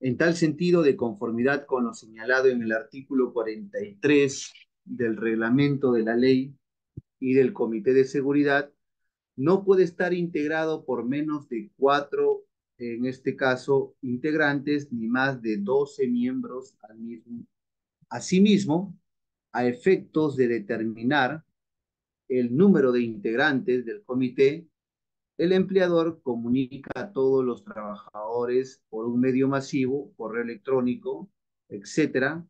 En tal sentido, de conformidad con lo señalado en el artículo 43 del reglamento de la ley y del Comité de Seguridad, no puede estar integrado por menos de 4, en este caso, integrantes, ni más de 12 miembros al mismo. Asimismo, a efectos de determinar el número de integrantes del comité, el empleador comunica a todos los trabajadores por un medio masivo, correo electrónico, etcétera,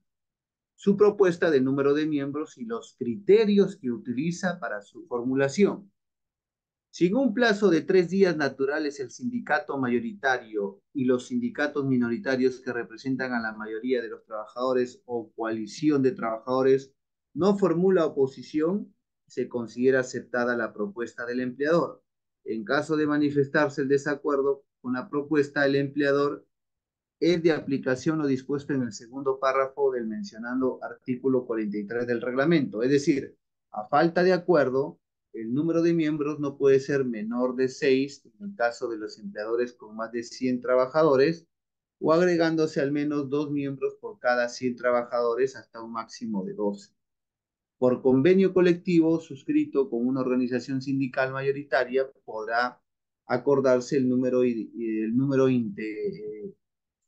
su propuesta de número de miembros y los criterios que utiliza para su formulación. Si en un plazo de 3 días naturales el sindicato mayoritario y los sindicatos minoritarios que representan a la mayoría de los trabajadores o coalición de trabajadores no formula oposición, se considera aceptada la propuesta del empleador. En caso de manifestarse el desacuerdo con la propuesta del empleador, es de aplicación lo dispuesto en el segundo párrafo del mencionado artículo 43 del reglamento. Es decir, a falta de acuerdo, el número de miembros no puede ser menor de 6 en el caso de los empleadores con más de 100 trabajadores o agregándose al menos 2 miembros por cada 100 trabajadores hasta un máximo de 12. Por convenio colectivo suscrito con una organización sindical mayoritaria podrá acordarse el número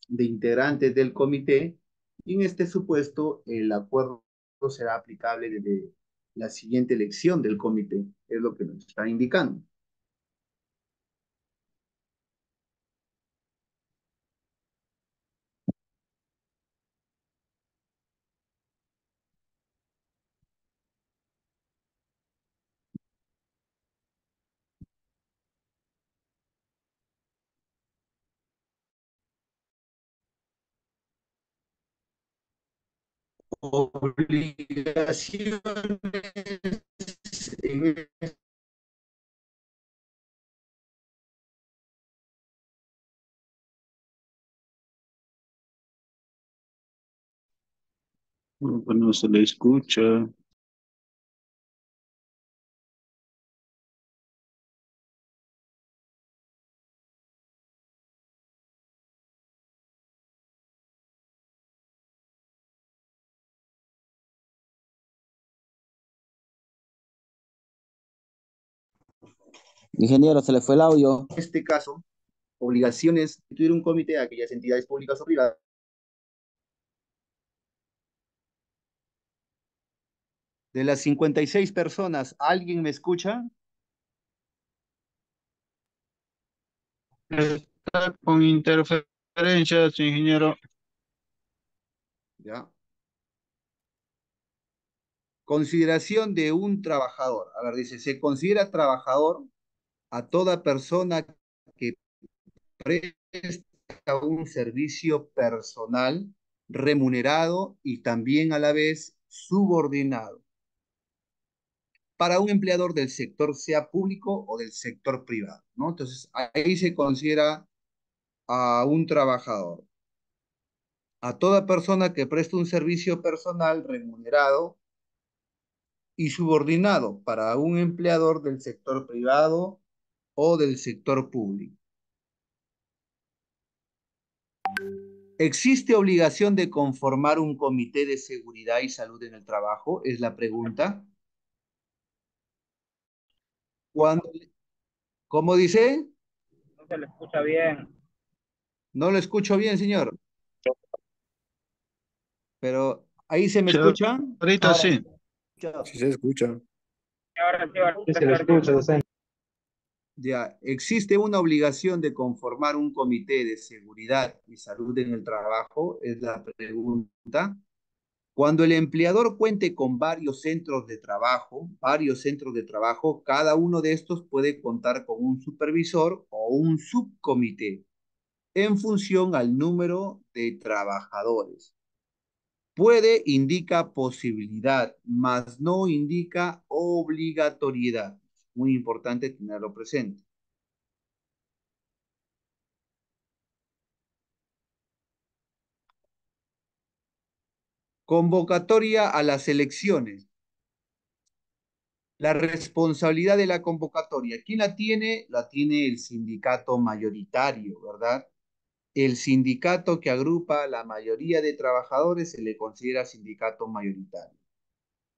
de integrantes del comité, y en este supuesto el acuerdo será aplicable desde la siguiente elección del comité, es lo que nos está indicando. Obligaciones en No se le escucha. Ingeniero, se le fue el audio. En este caso, obligaciones de constituir un comité a aquellas entidades públicas o privadas. De las 56 personas, ¿alguien me escucha? Está con interferencias, ingeniero. Ya. Consideración de un trabajador. A ver, dice, se considera trabajador a toda persona que presta un servicio personal remunerado y también a la vez subordinado para un empleador del sector sea público o del sector privado, ¿no? Entonces, ahí se considera a un trabajador, a toda persona que presta un servicio personal remunerado y subordinado para un empleador del sector privado o del sector público. ¿Existe obligación de conformar un comité de seguridad y salud en el trabajo? Es la pregunta. Cuando, ¿cómo dice? No se le escucha bien. No lo escucho bien, señor. Pero ahí se me Sí, escucha. ahorita Ahora, sí. Sí se escucha. Ahora sí, ahora Sí, se le escucha, docente. ya, existe una obligación de conformar un comité de seguridad y salud en el trabajo, es la pregunta. Cuando el empleador cuente con varios centros de trabajo, cada uno de estos puede contar con un supervisor o un subcomité en función al número de trabajadores. Puede indica posibilidad, mas no indica obligatoriedad. Muy importante tenerlo presente. Convocatoria a las elecciones. La responsabilidad de la convocatoria, ¿quién la tiene? La tiene el sindicato mayoritario, ¿verdad? El sindicato que agrupa a la mayoría de trabajadores se le considera sindicato mayoritario.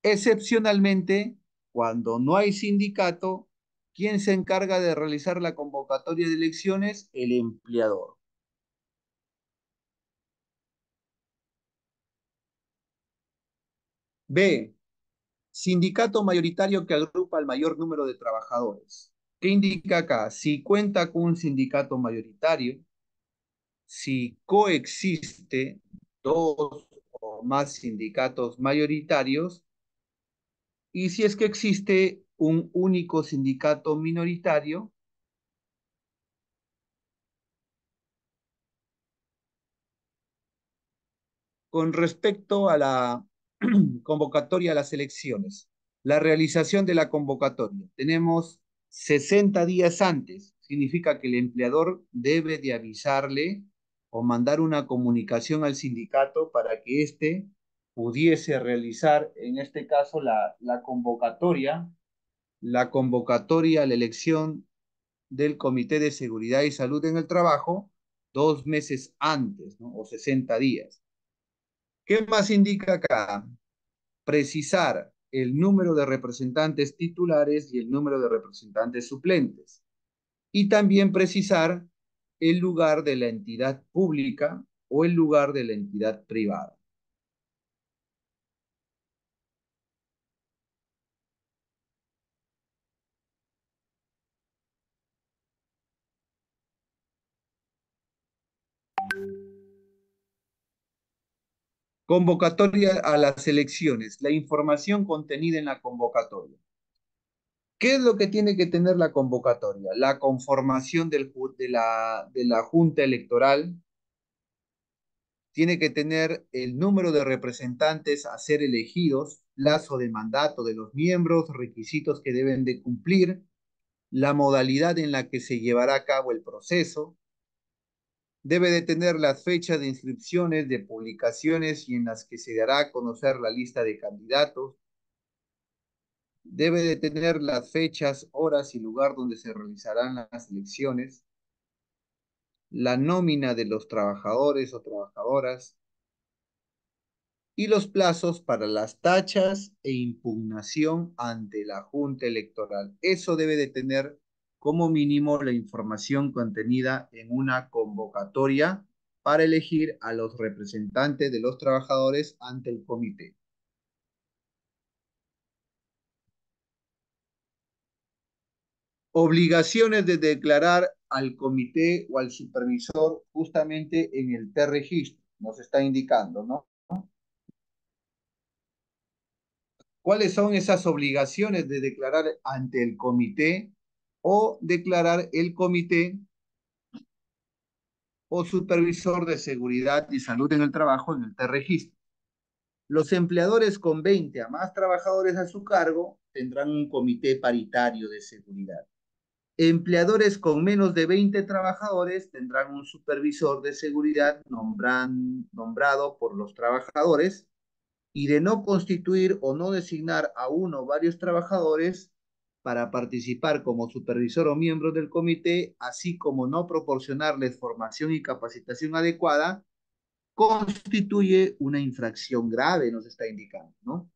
Excepcionalmente, cuando no hay sindicato, ¿quién se encarga de realizar la convocatoria de elecciones? El empleador. B. Sindicato mayoritario que agrupa al mayor número de trabajadores. ¿Qué indica acá? Si cuenta con un sindicato mayoritario, si coexiste dos o más sindicatos mayoritarios y si es que existe un único sindicato minoritario. Con respecto a la convocatoria a las elecciones, la realización de la convocatoria, tenemos 60 días antes, significa que el empleador debe de avisarle o mandar una comunicación al sindicato para que éste pudiese realizar, en este caso, la convocatoria a la elección del Comité de Seguridad y Salud en el Trabajo 2 meses antes, ¿no? O 60 días. ¿Qué más indica acá? Precisar el número de representantes titulares y el número de representantes suplentes. Y también precisar el lugar de la entidad pública o el lugar de la entidad privada. Convocatoria a las elecciones. La información contenida en la convocatoria. ¿Qué es lo que tiene que tener la convocatoria? La conformación de la Junta Electoral, tiene que tener el número de representantes a ser elegidos, plazo de mandato de los miembros, requisitos que deben de cumplir, la modalidad en la que se llevará a cabo el proceso, debe de tener las fechas de inscripciones, de publicaciones y en las que se dará a conocer la lista de candidatos, debe de tener las fechas, horas y lugar donde se realizarán las elecciones, la nómina de los trabajadores o trabajadoras, y los plazos para las tachas e impugnación ante la Junta Electoral. Eso debe de tener como mínimo la información contenida en una convocatoria para elegir a los representantes de los trabajadores ante el comité. Obligaciones de declarar al comité o al supervisor justamente en el T-registro, nos está indicando, ¿no? ¿Cuáles son esas obligaciones de declarar ante el comité o declarar el comité o supervisor de seguridad y salud en el trabajo en el T-registro? Los empleadores con 20 a más trabajadores a su cargo tendrán un comité paritario de seguridad. Empleadores con menos de 20 trabajadores tendrán un supervisor de seguridad nombrado por los trabajadores, y de no constituir o no designar a uno o varios trabajadores para participar como supervisor o miembro del comité, así como no proporcionarles formación y capacitación adecuada, constituye una infracción grave, nos está indicando, ¿no?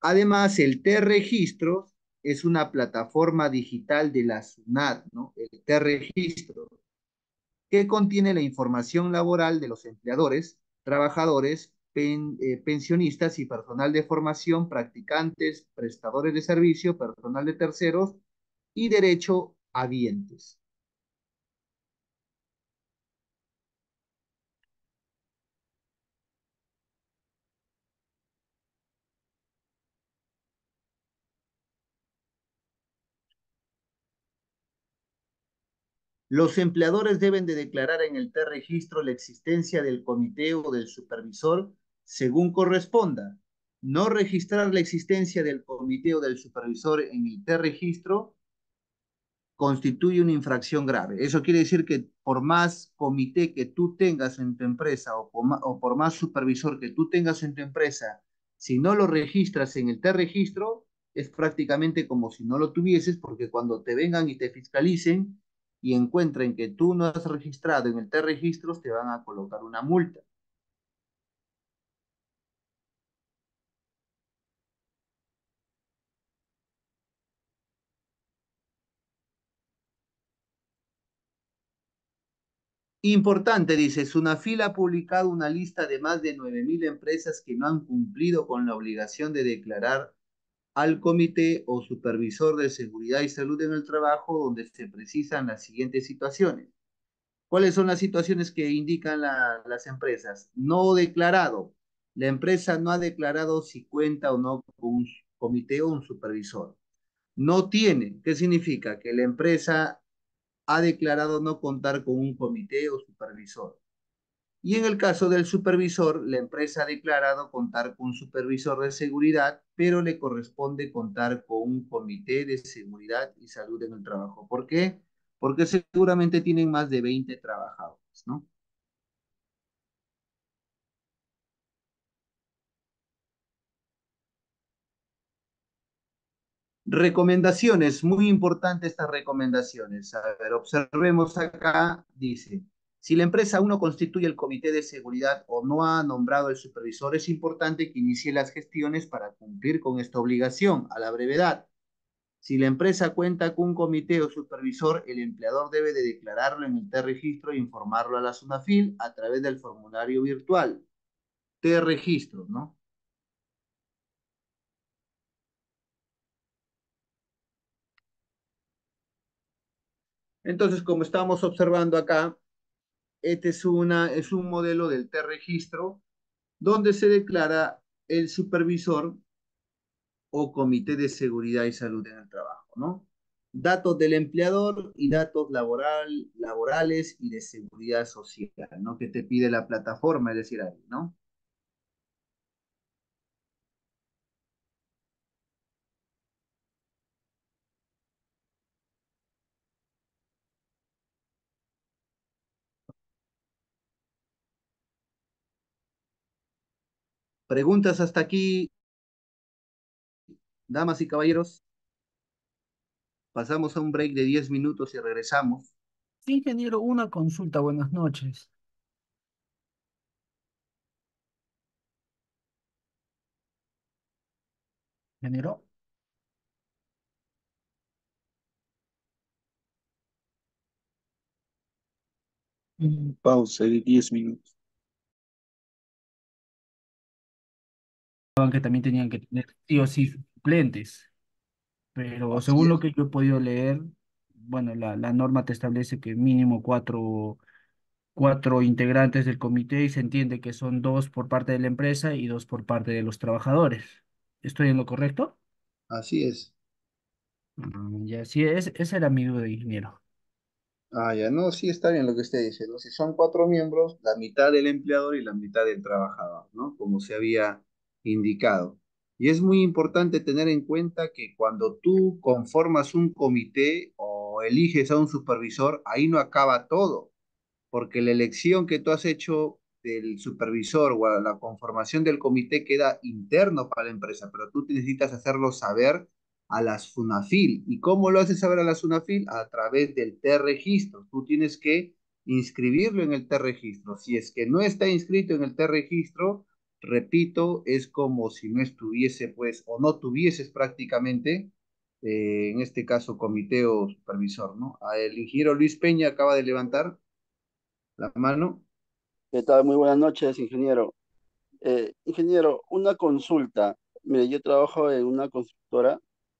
Además, el T-Registro es una plataforma digital de la SUNAT, ¿no? El T-Registro, que contiene la información laboral de los empleadores, trabajadores, pensionistas y personal de formación, practicantes, prestadores de servicio, personal de terceros y derecho habientes. Los empleadores deben de declarar en el T-Registro la existencia del comité o del supervisor según corresponda. No registrar la existencia del comité o del supervisor en el T-Registro constituye una infracción grave. Eso quiere decir que por más comité que tú tengas en tu empresa o por más supervisor que tú tengas en tu empresa, si no lo registras en el T-Registro, es prácticamente como si no lo tuvieses, porque cuando te vengan y te fiscalicen y encuentren que tú no has registrado en el T-Registros, te van a colocar una multa. Importante, dice, Sunafil ha publicado una lista de más de 9.000 empresas que no han cumplido con la obligación de declarar al comité o supervisor de seguridad y salud en el trabajo, donde se precisan las siguientes situaciones. ¿Cuáles son las situaciones que indican las empresas? No declarado. La empresa no ha declarado si cuenta o no con un comité o un supervisor. No tiene. ¿Qué significa? Que la empresa ha declarado no contar con un comité o supervisor. Y en el caso del supervisor, la empresa ha declarado contar con un supervisor de seguridad, pero le corresponde contar con un comité de seguridad y salud en el trabajo. ¿Por qué? Porque seguramente tienen más de 20 trabajadores, ¿no? Recomendaciones, muy importante estas recomendaciones. A ver, observemos acá, dice, si la empresa aún no constituye el comité de seguridad o no ha nombrado el supervisor, es importante que inicie las gestiones para cumplir con esta obligación a la brevedad. Si la empresa cuenta con un comité o supervisor, el empleador debe de declararlo en el T-Registro e informarlo a la SUNAFIL a través del formulario virtual. T-Registro, ¿no? Entonces, como estamos observando acá, este es un modelo del T-Registro donde se declara el supervisor o comité de seguridad y salud en el trabajo, ¿no? Datos del empleador y datos laborales y de seguridad social, ¿no? Que te pide la plataforma, es decir, ahí, ¿no? Preguntas hasta aquí, damas y caballeros. Pasamos a un break de 10 minutos y regresamos. Sí, ingeniero, una consulta, buenas noches. Ingeniero. Pausa de 10 minutos. Que también tenían que tener sí o sí suplentes, pero Así según lo es. que yo he podido leer, bueno, la norma te establece que mínimo cuatro integrantes del comité y se entiende que son dos por parte de la empresa y dos por parte de los trabajadores. ¿Estoy en lo correcto? Así es. Ya, sí, esa era mi duda, ingeniero. Ah, ya, no, sí está bien lo que usted dice, ¿no? Si son cuatro miembros, la mitad del empleador y la mitad del trabajador, ¿no? Como se había indicado. Y es muy importante tener en cuenta que cuando tú conformas un comité o eliges a un supervisor, ahí no acaba todo, porque la elección que tú has hecho del supervisor o a la conformación del comité queda interno para la empresa, pero tú necesitas hacerlo saber a las FUNAFIL. ¿Y cómo lo haces saber a las FUNAFIL? A través del T-Registro. Tú tienes que inscribirlo en el T-Registro. Si es que no está inscrito en el T-Registro, repito, es como si no estuviese, pues, o no tuvieses prácticamente, en este caso, comité o supervisor, ¿no? El ingeniero Luis Peña acaba de levantar la mano. ¿Qué tal? Muy buenas noches, ingeniero. Ingeniero, una consulta. Mire, yo trabajo en una constructora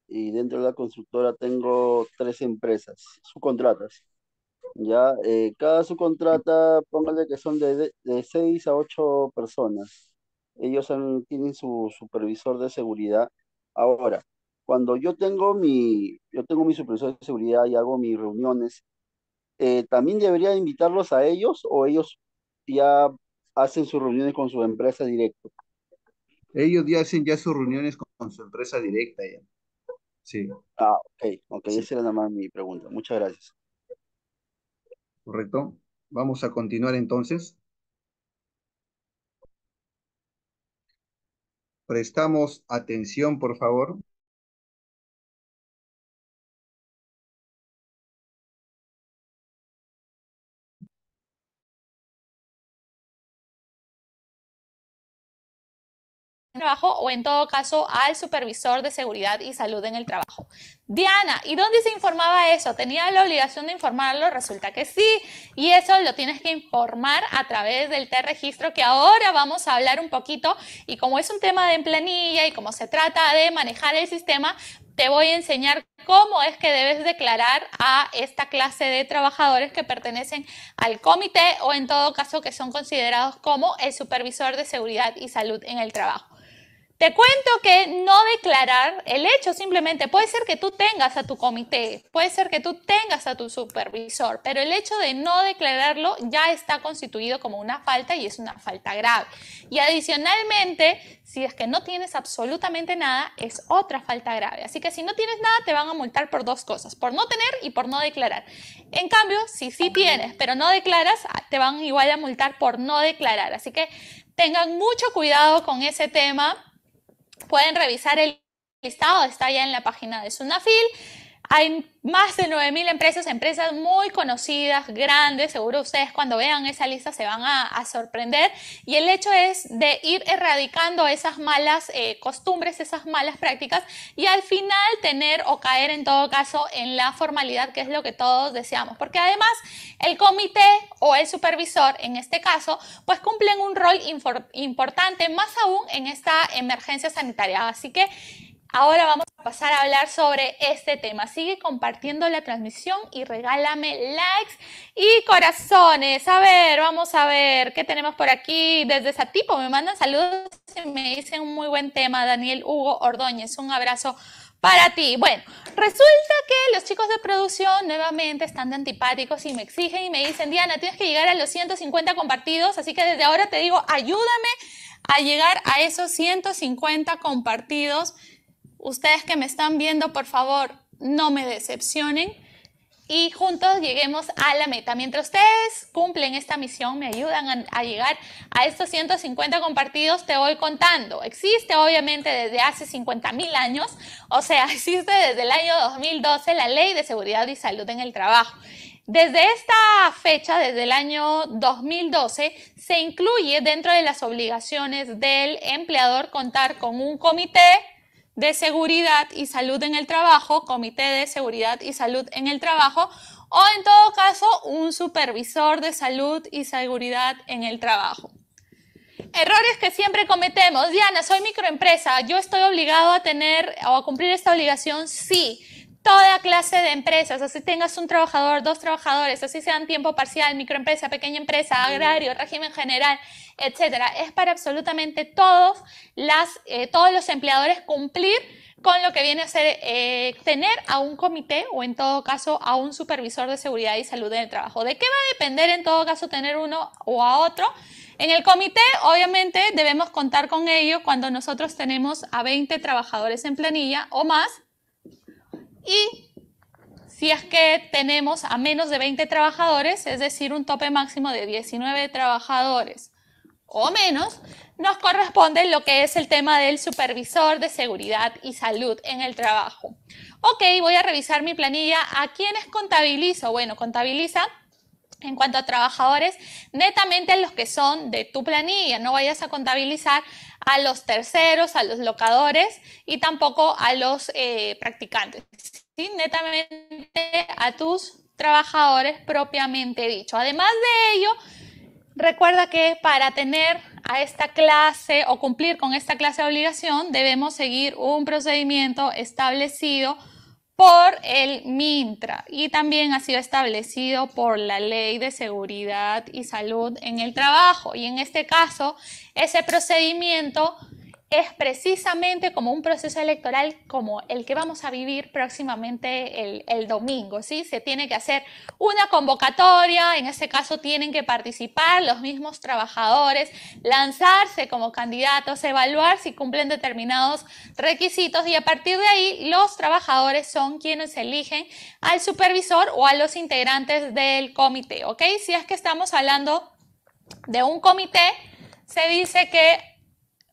y dentro de la constructora tengo tres empresas, subcontratas. Ya, cada subcontrata, póngale que son de 6 a 8 personas. Tienen su supervisor de seguridad. Ahora, cuando yo tengo mi supervisor de seguridad y hago mis reuniones, ¿también debería invitarlos a ellos o ellos ya hacen sus reuniones con su empresa directo? Ellos ya hacen ya sus reuniones con su empresa directa ya. Sí, Ah, ok, ok, sí, esa era nada más mi pregunta. Muchas gracias. correcto. Vamos a continuar entonces. Prestamos atención, por favor. Trabajo o en todo caso al supervisor de seguridad y salud en el trabajo. Diana, ¿y dónde se informaba eso? ¿Tenía la obligación de informarlo? Resulta que sí, y eso lo tienes que informar a través del T-Registro, que ahora vamos a hablar un poquito, y como es un tema de planilla y como se trata de manejar el sistema, te voy a enseñar cómo es que debes declarar a esta clase de trabajadores que pertenecen al comité o en todo caso que son considerados como el supervisor de seguridad y salud en el trabajo. Te cuento que no declarar el hecho simplemente puede ser que tú tengas a tu comité, puede ser que tú tengas a tu supervisor, pero el hecho de no declararlo ya está constituido como una falta y es una falta grave. Y adicionalmente, si es que no tienes absolutamente nada, es otra falta grave. Así que si no tienes nada, te van a multar por dos cosas, por no tener y por no declarar. En cambio, si sí tienes, pero no declaras, te van igual a multar por no declarar. Así que tengan mucho cuidado con ese tema. Pueden revisar el listado, está ya en la página de Sunafil. Hay más de 9.000 empresas muy conocidas, grandes. Seguro ustedes cuando vean esa lista se van a sorprender. Y el hecho es de ir erradicando esas malas costumbres, esas malas prácticas y al final tener o caer en todo caso en la formalidad, que es lo que todos deseamos. Porque además el comité o el supervisor, en este caso, pues cumplen un rol importante, más aún en esta emergencia sanitaria. Así que ahora vamos a pasar a hablar sobre este tema. Sigue compartiendo la transmisión y regálame likes y corazones. A ver, vamos a ver qué tenemos por aquí. Desde Satipo me mandan saludos y me dicen un muy buen tema. Daniel Hugo Ordóñez, un abrazo para ti. Bueno, resulta que los chicos de producción nuevamente están de antipáticos y me exigen y me dicen, Diana, tienes que llegar a los 150 compartidos, así que desde ahora te digo, ayúdame a llegar a esos 150 compartidos. Ustedes que me están viendo, por favor, no me decepcionen y juntos lleguemos a la meta. Mientras ustedes cumplen esta misión, me ayudan a llegar a estos 150 compartidos, te voy contando. Existe obviamente desde hace 50.000 años, o sea, existe desde el año 2012 la Ley de Seguridad y Salud en el Trabajo. Desde esta fecha, desde el año 2012, se incluye dentro de las obligaciones del empleador contar con un comité de seguridad y salud en el trabajo, comité de seguridad y salud en el trabajo, o en todo caso un supervisor de salud y seguridad en el trabajo. Errores que siempre cometemos. Diana, soy microempresa, ¿yo estoy obligado a tener o a cumplir esta obligación? Sí. Toda clase de empresas, así tengas un trabajador, dos trabajadores, así sean tiempo parcial, microempresa, pequeña empresa, agrario, régimen general, etcétera. Es para absolutamente todos los empleadores cumplir con lo que viene a ser tener a un comité o en todo caso a un supervisor de seguridad y salud en el trabajo. ¿De qué va a depender en todo caso tener uno o a otro? En el comité, obviamente, debemos contar con ello cuando nosotros tenemos a 20 trabajadores en planilla o más. Y si es que tenemos a menos de 20 trabajadores, es decir, un tope máximo de 19 trabajadores o menos, nos corresponde lo que es el tema del supervisor de seguridad y salud en el trabajo. Ok, voy a revisar mi planilla. ¿A quiénes contabilizo? Bueno, contabiliza en cuanto a trabajadores, netamente los que son de tu planilla. No vayas a contabilizar a los terceros, a los locadores y tampoco a los practicantes. ¿Sí? Netamente a tus trabajadores propiamente dicho. Además de ello, recuerda que para tener a esta clase o cumplir con esta clase de obligación, debemos seguir un procedimiento establecido por el MINTRA y también ha sido establecido por la Ley de Seguridad y Salud en el Trabajo. Y en este caso, ese procedimiento es precisamente como un proceso electoral como el que vamos a vivir próximamente el domingo, ¿sí? Se tiene que hacer una convocatoria, en este caso tienen que participar los mismos trabajadores, lanzarse como candidatos, evaluar si cumplen determinados requisitos y a partir de ahí los trabajadores son quienes eligen al supervisor o a los integrantes del comité, ¿ok? Si es que estamos hablando de un comité, se dice que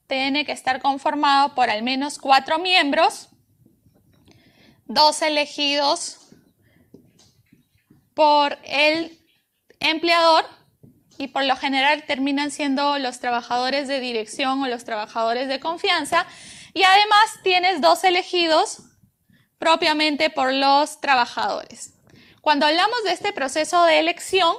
tiene que estar conformado por al menos 4 miembros, 2 elegidos por el empleador y por lo general terminan siendo los trabajadores de dirección o los trabajadores de confianza y además tienes 2 elegidos propiamente por los trabajadores. Cuando hablamos de este proceso de elección,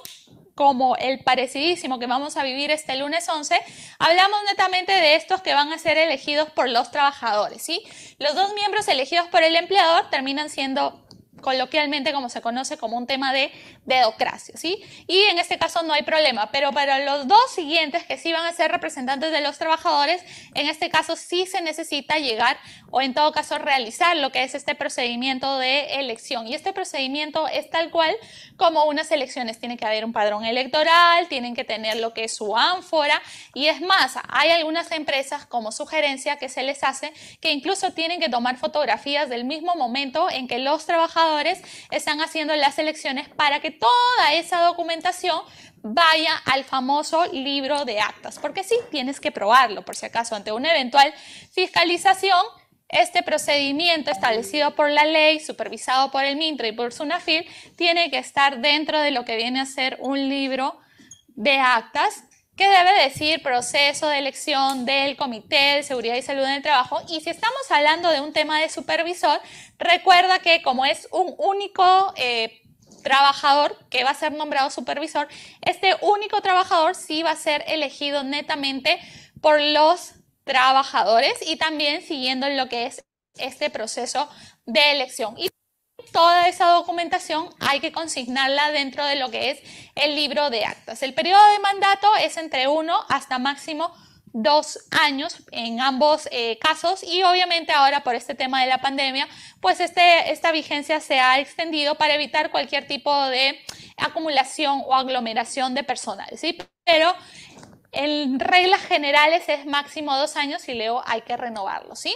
como el parecidísimo que vamos a vivir este lunes 11, hablamos netamente de estos que van a ser elegidos por los trabajadores, ¿sí? Los 2 miembros elegidos por el empleador terminan siendo coloquialmente como se conoce como un tema de dedocracia, ¿sí? Y en este caso no hay problema, pero para los 2 siguientes que sí van a ser representantes de los trabajadores, en este caso sí se necesita llegar o en todo caso realizar lo que es este procedimiento de elección. Y este procedimiento es tal cual como unas elecciones. Tiene que haber un padrón electoral, tienen que tener lo que es su ánfora y es más, hay algunas empresas como sugerencia que se les hace que incluso tienen que tomar fotografías del mismo momento en que los trabajadores están haciendo las elecciones para que toda esa documentación vaya al famoso libro de actas, porque sí, tienes que probarlo por si acaso ante una eventual fiscalización. Este procedimiento establecido por la ley, supervisado por el MINTRA y por SUNAFIL, tiene que estar dentro de lo que viene a ser un libro de actas que debe decir proceso de elección del Comité de Seguridad y Salud en el Trabajo. Y si estamos hablando de un tema de supervisor, recuerda que como es un único trabajador que va a ser nombrado supervisor, este único trabajador sí va a ser elegido netamente por los trabajadores y también siguiendo lo que es este proceso de elección. Y toda esa documentación hay que consignarla dentro de lo que es el libro de actas. El periodo de mandato es entre 1 hasta máximo 2 años en ambos casos y obviamente ahora por este tema de la pandemia, pues esta vigencia se ha extendido para evitar cualquier tipo de acumulación o aglomeración de personal, ¿sí? Pero en reglas generales es máximo 2 años y luego hay que renovarlo, ¿sí?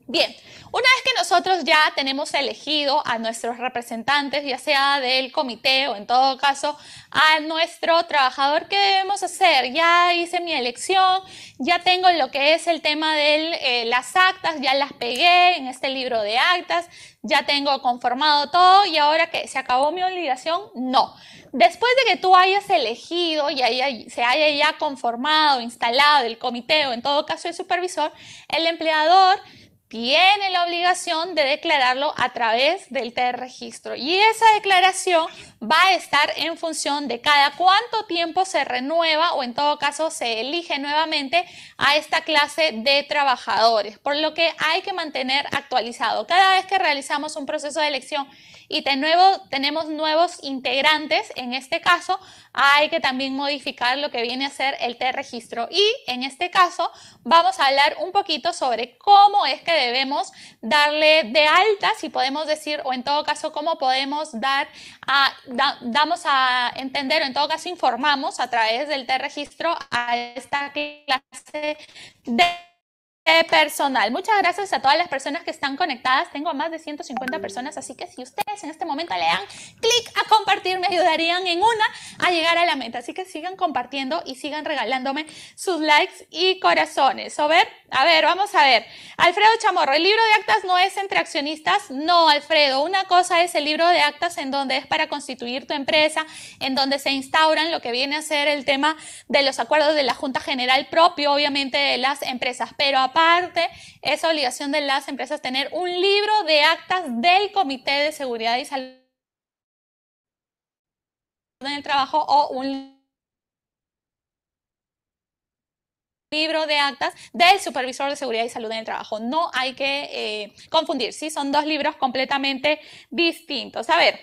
Bien, una vez que nosotros ya tenemos elegido a nuestros representantes, ya sea del comité o en todo caso a nuestro trabajador, ¿qué debemos hacer? Ya hice mi elección, ya tengo lo que es el tema de las actas, ya las pegué en este libro de actas, ya tengo conformado todo y ahora que se acabó mi obligación, no. Después de que tú hayas elegido y se haya ya conformado, instalado el comité o en todo caso el supervisor, el empleador tiene la obligación de declararlo a través del T-Registro. Y esa declaración va a estar en función de cada cuánto tiempo se renueva o en todo caso se elige nuevamente a esta clase de trabajadores, por lo que hay que mantener actualizado. Cada vez que realizamos un proceso de elección y tenemos nuevos integrantes, en este caso hay que también modificar lo que viene a ser el T-Registro. Y en este caso vamos a hablar un poquito sobre cómo es que debemos darle de alta, si podemos decir, o en todo caso cómo podemos damos a entender, o en todo caso informamos a través del T-Registro a esta clase de personal. Muchas gracias a todas las personas que están conectadas. Tengo más de 150 personas, así que si ustedes en este momento le dan clic a compartir, me ayudarían en a llegar a la meta. Así que sigan compartiendo y sigan regalándome sus likes y corazones. A ver, vamos a ver. Alfredo Chamorro, ¿el libro de actas no es entre accionistas? No, Alfredo. Una cosa es el libro de actas en donde es para constituir tu empresa, en donde se instauran lo que viene a ser el tema de los acuerdos de la Junta General propio, obviamente, de las empresas. Pero aparte, es obligación de las empresas tener un libro de actas del Comité de Seguridad y Salud en el Trabajo o un libro de actas del Supervisor de Seguridad y Salud en el Trabajo. No hay que confundir, ¿sí? Son dos libros completamente distintos. A ver,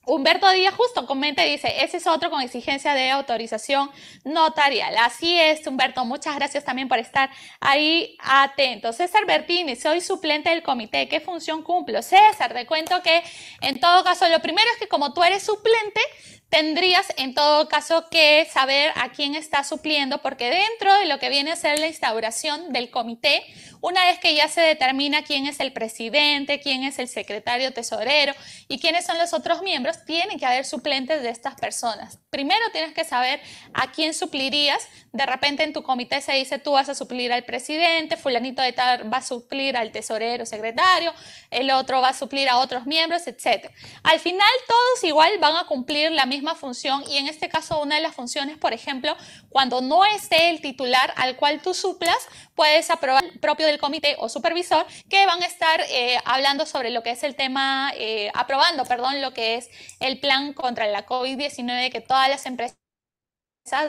Humberto Díaz justo comenta y dice, ese es otro con exigencia de autorización notarial. Así es, Humberto, muchas gracias también por estar ahí atento. César Bertini, soy suplente del comité, ¿qué función cumplo? César, te cuento que en todo caso, lo primero es que como tú eres suplente, tendrías en todo caso que saber a quién está supliendo, porque dentro de lo que viene a ser la instauración del comité, una vez que ya se determina quién es el presidente, quién es el secretario tesorero y quiénes son los otros miembros, tiene que haber suplentes de estas personas. Primero tienes que saber a quién suplirías. De repente en tu comité se dice tú vas a suplir al presidente, fulanito de tal va a suplir al tesorero, secretario, el otro va a suplir a otros miembros, etc. Al final todos igual van a cumplir la misma función y en este caso una de las funciones, por ejemplo, cuando no esté el titular al cual tú suplas, puedes aprobar el propio del comité o supervisor que van a estar hablando sobre lo que es el tema, aprobando, perdón, lo que es el plan contra la COVID-19 que todas las empresas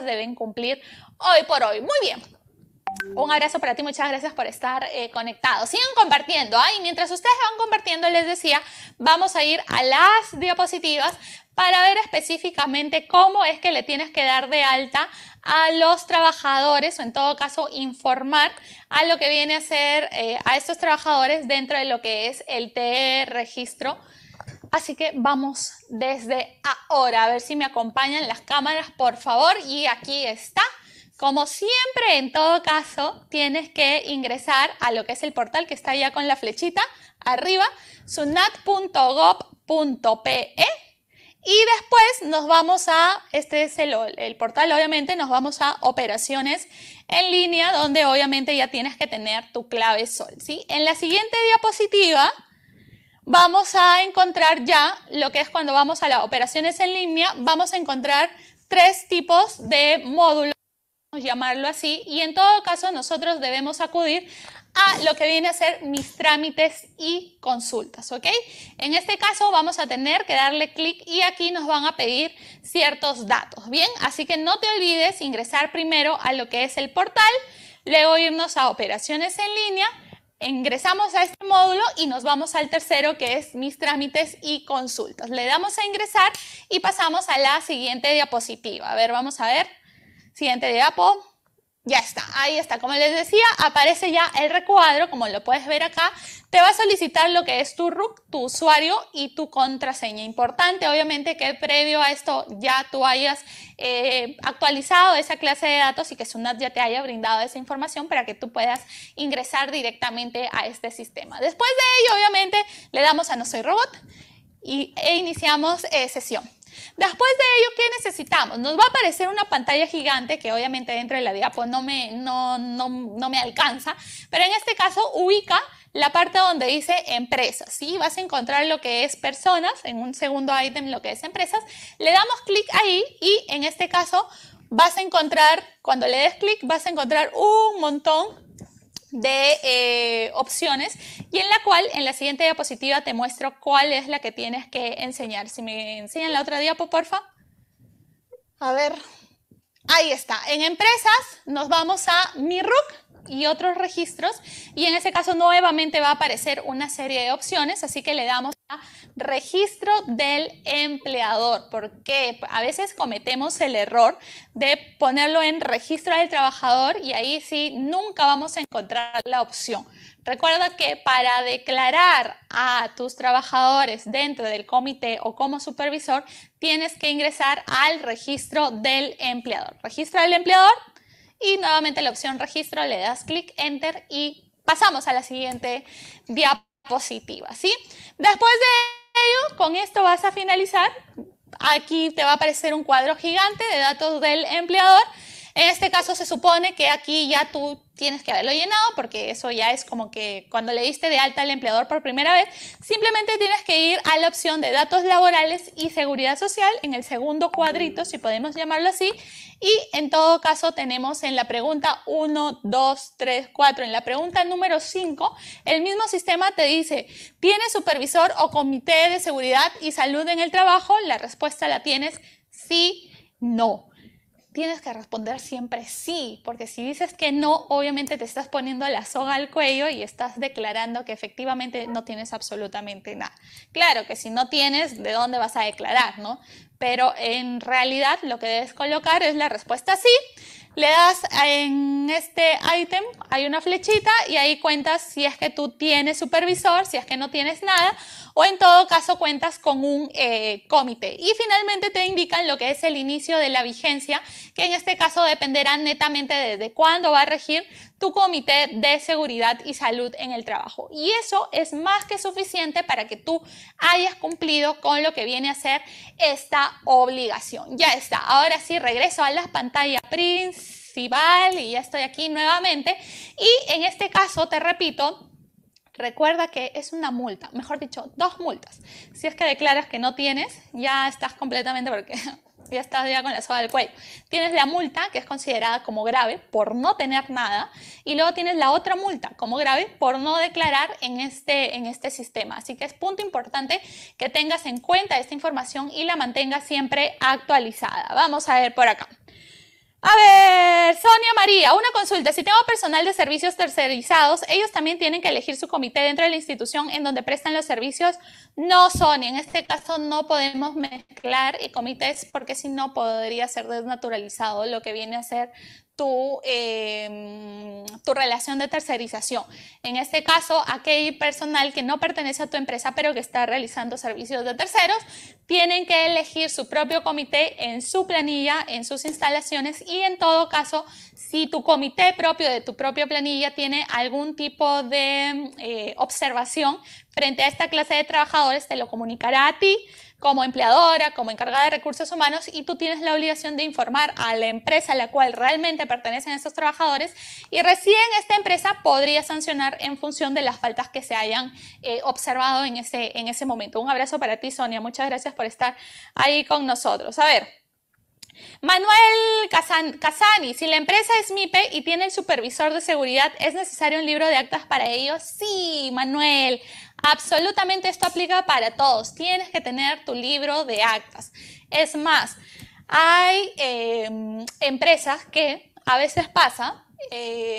deben cumplir hoy por hoy. Muy bien. Un abrazo para ti, muchas gracias por estar conectados. Sigan compartiendo, y mientras ustedes van compartiendo, les decía, vamos a ir a las diapositivas para ver específicamente cómo es que le tienes que dar de alta a los trabajadores o en todo caso informar a lo que viene a ser a estos trabajadores dentro de lo que es el T-Registro. Así que vamos desde ahora, a ver si me acompañan las cámaras, por favor, y aquí está. Como siempre, en todo caso, tienes que ingresar a lo que es el portal que está ya con la flechita arriba, sunat.gov.pe, y después nos vamos a, este es el portal, obviamente, nos vamos a operaciones en línea, donde obviamente ya tienes que tener tu clave SOL, ¿sí? En la siguiente diapositiva vamos a encontrar ya lo que es cuando vamos a las operaciones en línea, vamos a encontrar 3 tipos de módulos, llamarlo así, y en todo caso nosotros debemos acudir a lo que viene a ser mis trámites y consultas, ¿ok? En este caso vamos a tener que darle clic y aquí nos van a pedir ciertos datos, ¿bien? Así que no te olvides ingresar primero a lo que es el portal, luego irnos a operaciones en línea, ingresamos a este módulo y nos vamos al tercero que es mis trámites y consultas. Le damos a ingresar y pasamos a la siguiente diapositiva. A ver, vamos a ver. Siguiente diapo. Ya está, ahí está. Como les decía, aparece ya el recuadro, como lo puedes ver acá. Te va a solicitar lo que es tu RUC, tu usuario y tu contraseña. Importante, obviamente, que previo a esto ya tú hayas actualizado esa clase de datos y que Sunat ya te haya brindado esa información para que tú puedas ingresar directamente a este sistema. Después de ello, obviamente, le damos a No Soy Robot e iniciamos sesión. Después de ello, ¿qué necesitamos? Nos va a aparecer una pantalla gigante que obviamente dentro de la diapo no me alcanza, pero en este caso ubica la parte donde dice empresas, ¿sí? Vas a encontrar lo que es personas, en un segundo ítem lo que es empresas, le damos clic ahí y en este caso vas a encontrar, cuando le des clic vas a encontrar un montón de opciones y en la cual en la siguiente diapositiva te muestro cuál es la que tienes que enseñar. Si me enseñan la otra diapo, porfa. A ver, ahí está. En empresas nos vamos a Mi RUC y otros registros y en ese caso nuevamente va a aparecer una serie de opciones, así que le damos a registro del empleador, porque a veces cometemos el error de ponerlo en registro del trabajador y ahí sí nunca vamos a encontrar la opción. Recuerda que para declarar a tus trabajadores dentro del comité o como supervisor, tienes que ingresar al registro del empleador. Registro del empleador y nuevamente la opción registro, le das clic, enter y pasamos a la siguiente diapositiva, ¿sí? Después de ello, con esto vas a finalizar. Aquí te va a aparecer un cuadro gigante de datos del empleador. En este caso se supone que aquí ya tú tienes que haberlo llenado porque eso ya es como que cuando le diste de alta al empleador por primera vez, simplemente tienes que ir a la opción de datos laborales y seguridad social en el segundo cuadrito, si podemos llamarlo así, y en todo caso tenemos en la pregunta 1, 2, 3, 4, en la pregunta número 5, el mismo sistema te dice, ¿tienes supervisor o comité de seguridad y salud en el trabajo? La respuesta la tienes sí, no. Tienes que responder siempre sí, porque si dices que no, obviamente te estás poniendo la soga al cuello y estás declarando que efectivamente no tienes absolutamente nada. Claro que si no tienes, ¿de dónde vas a declarar, no? Pero en realidad lo que debes colocar es la respuesta sí. Le das en este ítem, hay una flechita y ahí cuentas si es que tú tienes supervisor, si es que no tienes nada, o en todo caso cuentas con un comité. Y finalmente te indican lo que es el inicio de la vigencia, que en este caso dependerá netamente desde cuándo va a regir tu comité de seguridad y salud en el trabajo. Y eso es más que suficiente para que tú hayas cumplido con lo que viene a ser esta obligación. Ya está. Ahora sí, regreso a la pantalla principal y ya estoy aquí nuevamente. Y en este caso, te repito, recuerda que es una multa, mejor dicho, 2 multas. Si es que declaras que no tienes, ya estás completamente porque ya estás ya con la soga del cuello. Tienes la multa, que es considerada como grave por no tener nada, y luego tienes la otra multa como grave por no declarar en este sistema. Así que es punto importante que tengas en cuenta esta información y la mantengas siempre actualizada. Vamos a ver por acá. A ver, Sonia María, una consulta. Si tengo personal de servicios tercerizados, ¿ellos también tienen que elegir su comité dentro de la institución en donde prestan los servicios? No, Sonia, en este caso no podemos mezclar comités porque si no podría ser desnaturalizado lo que viene a ser tu relación de tercerización. En este caso, aquel personal que no pertenece a tu empresa pero que está realizando servicios de terceros, tienen que elegir su propio comité en su planilla, en sus instalaciones y en todo caso, si tu comité propio de tu propia planilla tiene algún tipo de observación frente a esta clase de trabajadores, te lo comunicará a ti como empleadora, como encargada de recursos humanos y tú tienes la obligación de informar a la empresa a la cual realmente pertenecen estos trabajadores y recién esta empresa podría sancionar en función de las faltas que se hayan observado en ese momento. Un abrazo para ti, Sonia. Muchas gracias por estar ahí con nosotros. A ver. Manuel Casani, si la empresa es MIPE y tiene el supervisor de seguridad, ¿es necesario un libro de actas para ellos? Sí, Manuel, absolutamente esto aplica para todos. Tienes que tener tu libro de actas. Es más, hay empresas que a veces pasa,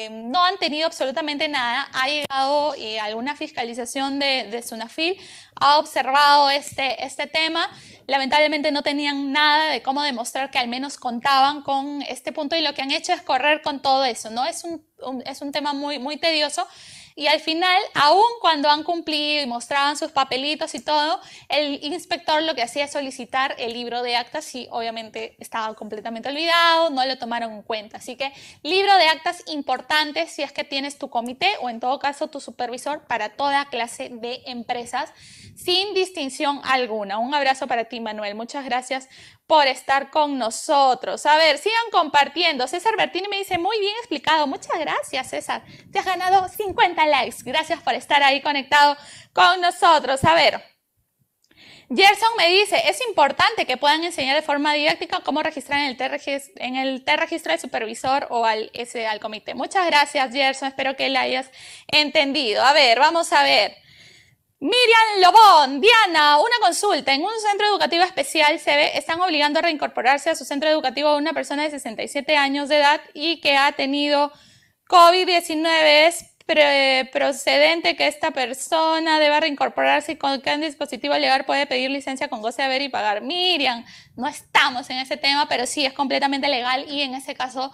no han tenido absolutamente nada, ha llegado alguna fiscalización de SUNAFIL, ha observado este tema, lamentablemente no tenían nada de cómo demostrar que al menos contaban con este punto y lo que han hecho es correr con todo eso, ¿no? Es un tema muy, muy tedioso. Y al final, aun cuando han cumplido y mostraban sus papelitos y todo, el inspector lo que hacía es solicitar el libro de actas y obviamente estaba completamente olvidado, no lo tomaron en cuenta. Así que libro de actas importante si es que tienes tu comité o en todo caso tu supervisor para toda clase de empresas sin distinción alguna. Un abrazo para ti, Manuel. Muchas gracias por estar con nosotros. A ver, sigan compartiendo. César Bertini me dice, muy bien explicado. Muchas gracias, César. Te has ganado 50 likes. Gracias por estar ahí conectado con nosotros. A ver, Gerson me dice, es importante que puedan enseñar de forma didáctica cómo registrar en el T-registro del supervisor o al comité. Muchas gracias, Gerson. Espero que la hayas entendido. A ver, vamos a ver. Miriam Lobón, Diana, una consulta. En un centro educativo especial están obligando a reincorporarse a su centro educativo a una persona de 67 años de edad y que ha tenido COVID-19. ¿Es procedente que esta persona deba reincorporarse y con qué dispositivo legal puede pedir licencia con goce de haber y pagar? Miriam, no estamos en ese tema, pero sí es completamente legal y en ese caso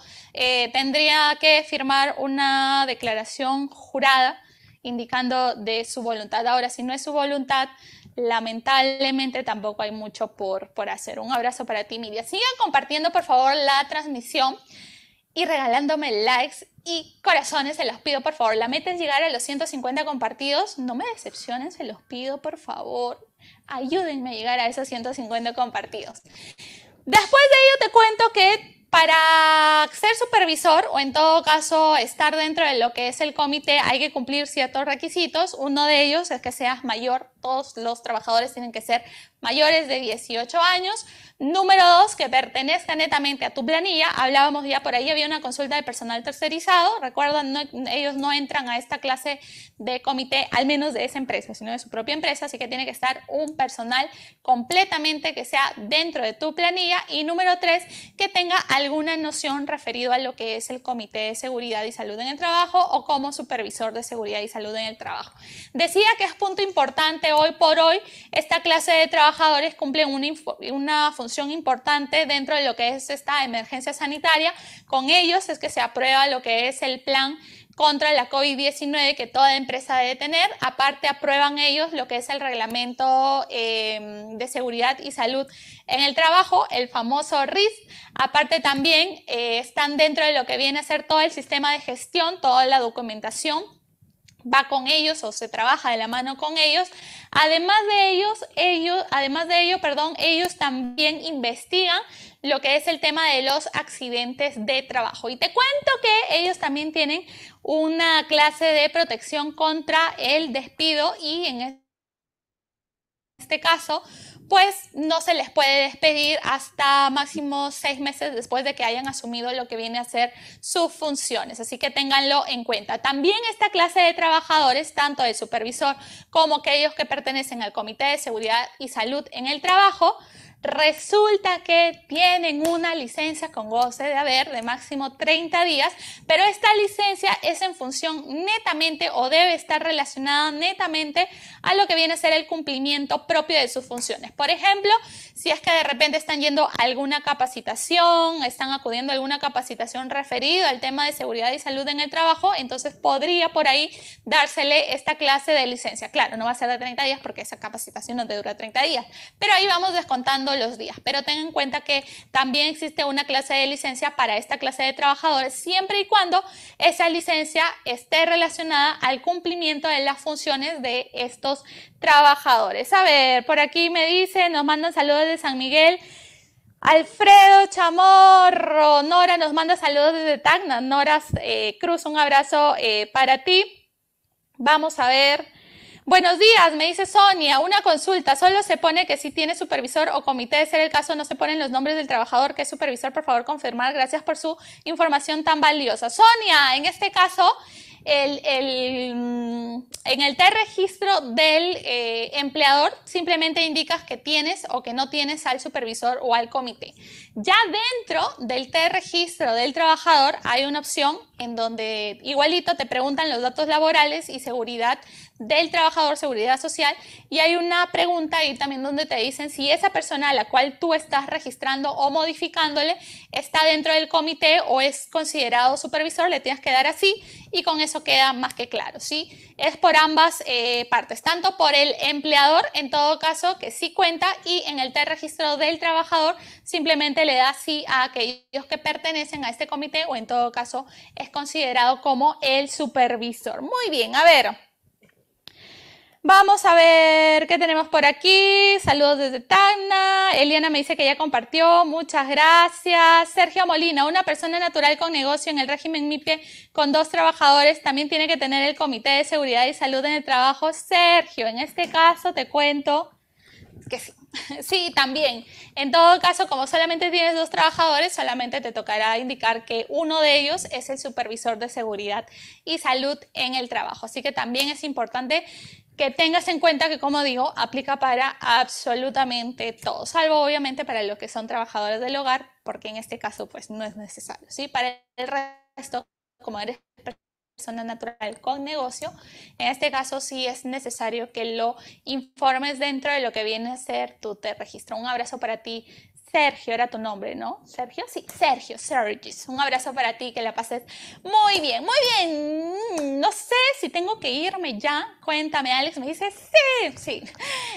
tendría que firmar una declaración jurada indicando de su voluntad. Ahora, si no es su voluntad, lamentablemente tampoco hay mucho por hacer. Un abrazo para ti, Miriam. Sigan compartiendo, por favor, la transmisión y regalándome likes y corazones, se los pido, por favor. La meta es llegar a los 150 compartidos. No me decepcionen, se los pido, por favor. Ayúdenme a llegar a esos 150 compartidos. Después de ello te cuento que para ser supervisor o en todo caso estar dentro de lo que es el comité hay que cumplir ciertos requisitos. Uno de ellos es que seas mayor. Todos los trabajadores tienen que ser mayores de 18 años. Número 2, que pertenezca netamente a tu planilla. Hablábamos ya por ahí, había una consulta de personal tercerizado. Recuerdan, ellos no entran a esta clase de comité, al menos de esa empresa, sino de su propia empresa. Así que tiene que estar un personal completamente que sea dentro de tu planilla. Y número 3, que tenga alguna noción referido a lo que es el Comité de Seguridad y Salud en el Trabajo o como supervisor de seguridad y salud en el trabajo. Decía que es punto importante hoy por hoy, esta clase de trabajadores cumple una función importante dentro de lo que es esta emergencia sanitaria. Con ellos es que se aprueba lo que es el plan contra la COVID-19 que toda empresa debe tener. Aparte, aprueban ellos lo que es el reglamento de seguridad y salud en el trabajo, el famoso RIS. Aparte también están dentro de lo que viene a ser todo el sistema de gestión, toda la documentación va con ellos o se trabaja de la mano con ellos. Además de ello, ellos también investigan lo que es el tema de los accidentes de trabajo. Y te cuento que ellos también tienen una clase de protección contra el despido y en este caso, pues no se les puede despedir hasta máximo 6 meses después de que hayan asumido lo que viene a ser sus funciones. Así que ténganlo en cuenta. También esta clase de trabajadores, tanto el supervisor como aquellos que pertenecen al Comité de Seguridad y Salud en el Trabajo, resulta que tienen una licencia con goce de haber de máximo 30 días, pero esta licencia es en función netamente o debe estar relacionada netamente a lo que viene a ser el cumplimiento propio de sus funciones. Por ejemplo, si es que de repente están yendo a alguna capacitación, están acudiendo a alguna capacitación referida al tema de seguridad y salud en el trabajo, entonces podría por ahí dársele esta clase de licencia. Claro, no va a ser de 30 días porque esa capacitación no te dura 30 días, pero ahí vamos descontando los días. Pero ten en cuenta que también existe una clase de licencia para esta clase de trabajadores siempre y cuando esa licencia esté relacionada al cumplimiento de las funciones de estos trabajadores. A ver, por aquí me dice, nos mandan saludos de San Miguel. Alfredo Chamorro, Nora nos manda saludos desde Tacna. Nora Cruz, un abrazo para ti. Vamos a ver. Buenos días, me dice Sonia, una consulta, solo se pone que si tiene supervisor o comité, de ser el caso, no se ponen los nombres del trabajador que es supervisor, por favor confirmar, gracias por su información tan valiosa. Sonia, en este caso, en el T-registro del empleador simplemente indicas que tienes o que no tienes al supervisor o al comité. Ya dentro del T-registro del trabajador hay una opción en donde igualito te preguntan los datos laborales y seguridad del trabajador, seguridad social, y hay una pregunta ahí también donde te dicen si esa persona a la cual tú estás registrando o modificándole está dentro del comité o es considerado supervisor, le tienes que dar así y con eso queda más que claro, ¿sí? Es por ambas partes, tanto por el empleador en todo caso que sí cuenta y en el T-registro del trabajador simplemente le da sí a aquellos que pertenecen a este comité o en todo caso es considerado como el supervisor. Muy bien, a ver. Vamos a ver qué tenemos por aquí. Saludos desde Tacna. Eliana me dice que ya compartió. Muchas gracias. Sergio Molina, una persona natural con negocio en el régimen MIPE con 2 trabajadores también tiene que tener el Comité de Seguridad y Salud en el Trabajo. Sergio, en este caso te cuento que sí. Sí, también. En todo caso, como solamente tienes 2 trabajadores, solamente te tocará indicar que uno de ellos es el supervisor de seguridad y salud en el trabajo. Así que también es importante que tengas en cuenta que, como digo, aplica para absolutamente todo, salvo obviamente para los que son trabajadores del hogar, porque en este caso pues no es necesario, ¿sí? Para el resto, como eres persona natural con negocio, en este caso sí es necesario que lo informes dentro de lo que viene a ser tu te registro. Un abrazo para ti, Sergio, era tu nombre, ¿no? Sergio, sí, Sergio, Sergis. Un abrazo para ti, que la pases muy bien, muy bien. No sé si tengo que irme ya. Cuéntame, Alex. Me dice, sí, sí.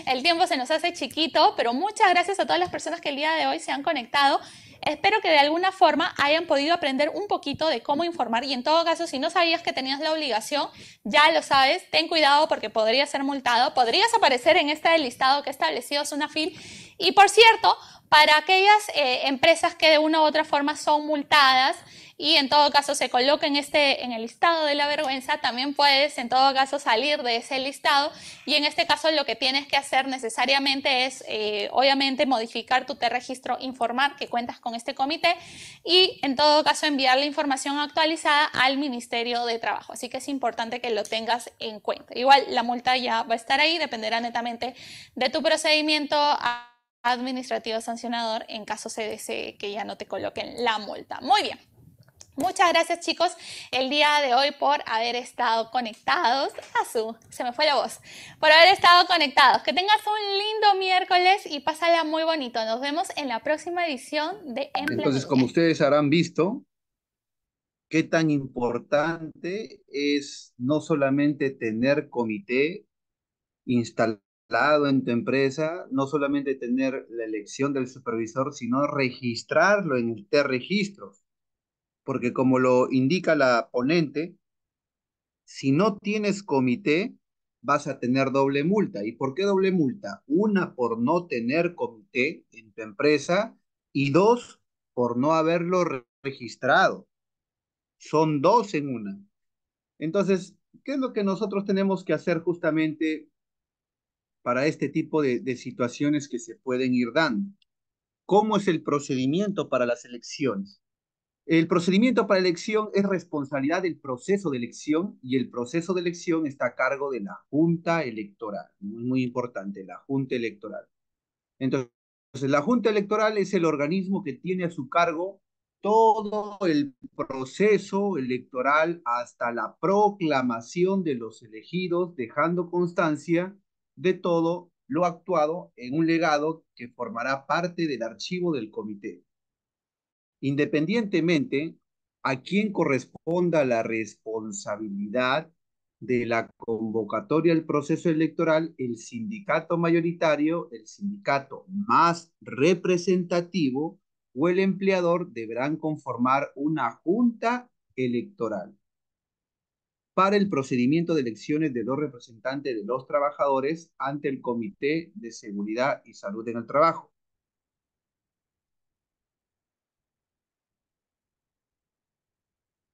El tiempo se nos hace chiquito, pero muchas gracias a todas las personas que el día de hoy se han conectado. Espero que de alguna forma hayan podido aprender un poquito de cómo informar y en todo caso, si no sabías que tenías la obligación, ya lo sabes, ten cuidado porque podrías ser multado, podrías aparecer en este listado que ha establecido Sunafil. Y por cierto, para aquellas empresas que de una u otra forma son multadas y en todo caso se coloquen en el listado de la vergüenza, también puedes en todo caso salir de ese listado y en este caso lo que tienes que hacer necesariamente es obviamente modificar tu registro, informar que cuentas con este comité y en todo caso enviar la información actualizada al Ministerio de Trabajo. Así que es importante que lo tengas en cuenta. Igual la multa ya va a estar ahí, dependerá netamente de tu procedimiento administrativo sancionador en caso se desee que ya no te coloquen la multa. Muy bien. Muchas gracias chicos el día de hoy por haber estado conectados. Se me fue la voz. Por haber estado conectados. Que tengas un lindo miércoles y pásala muy bonito. Nos vemos en la próxima edición de Entonces, como ustedes habrán visto, qué tan importante es no solamente tener comité instalado en tu empresa, no solamente tener la elección del supervisor, sino registrarlo en el T-Registro. Porque como lo indica la ponente, si no tienes comité, vas a tener doble multa. ¿Y por qué doble multa? Una, por no tener comité en tu empresa y dos, por no haberlo registrado. Son dos en una. Entonces, ¿qué es lo que nosotros tenemos que hacer justamente para este tipo de situaciones que se pueden ir dando? ¿Cómo es el procedimiento para las elecciones? El procedimiento para elección es responsabilidad del proceso de elección y el proceso de elección está a cargo de la Junta Electoral. Muy, muy importante, la Junta Electoral. Entonces, la Junta Electoral es el organismo que tiene a su cargo todo el proceso electoral hasta la proclamación de los elegidos, dejando constancia de todo lo actuado en un legado que formará parte del archivo del comité. Independientemente a quién corresponda la responsabilidad de la convocatoria al proceso electoral, el sindicato mayoritario, el sindicato más representativo o el empleador deberán conformar una junta electoral para el procedimiento de elecciones de los representantes de los trabajadores ante el Comité de Seguridad y Salud en el Trabajo.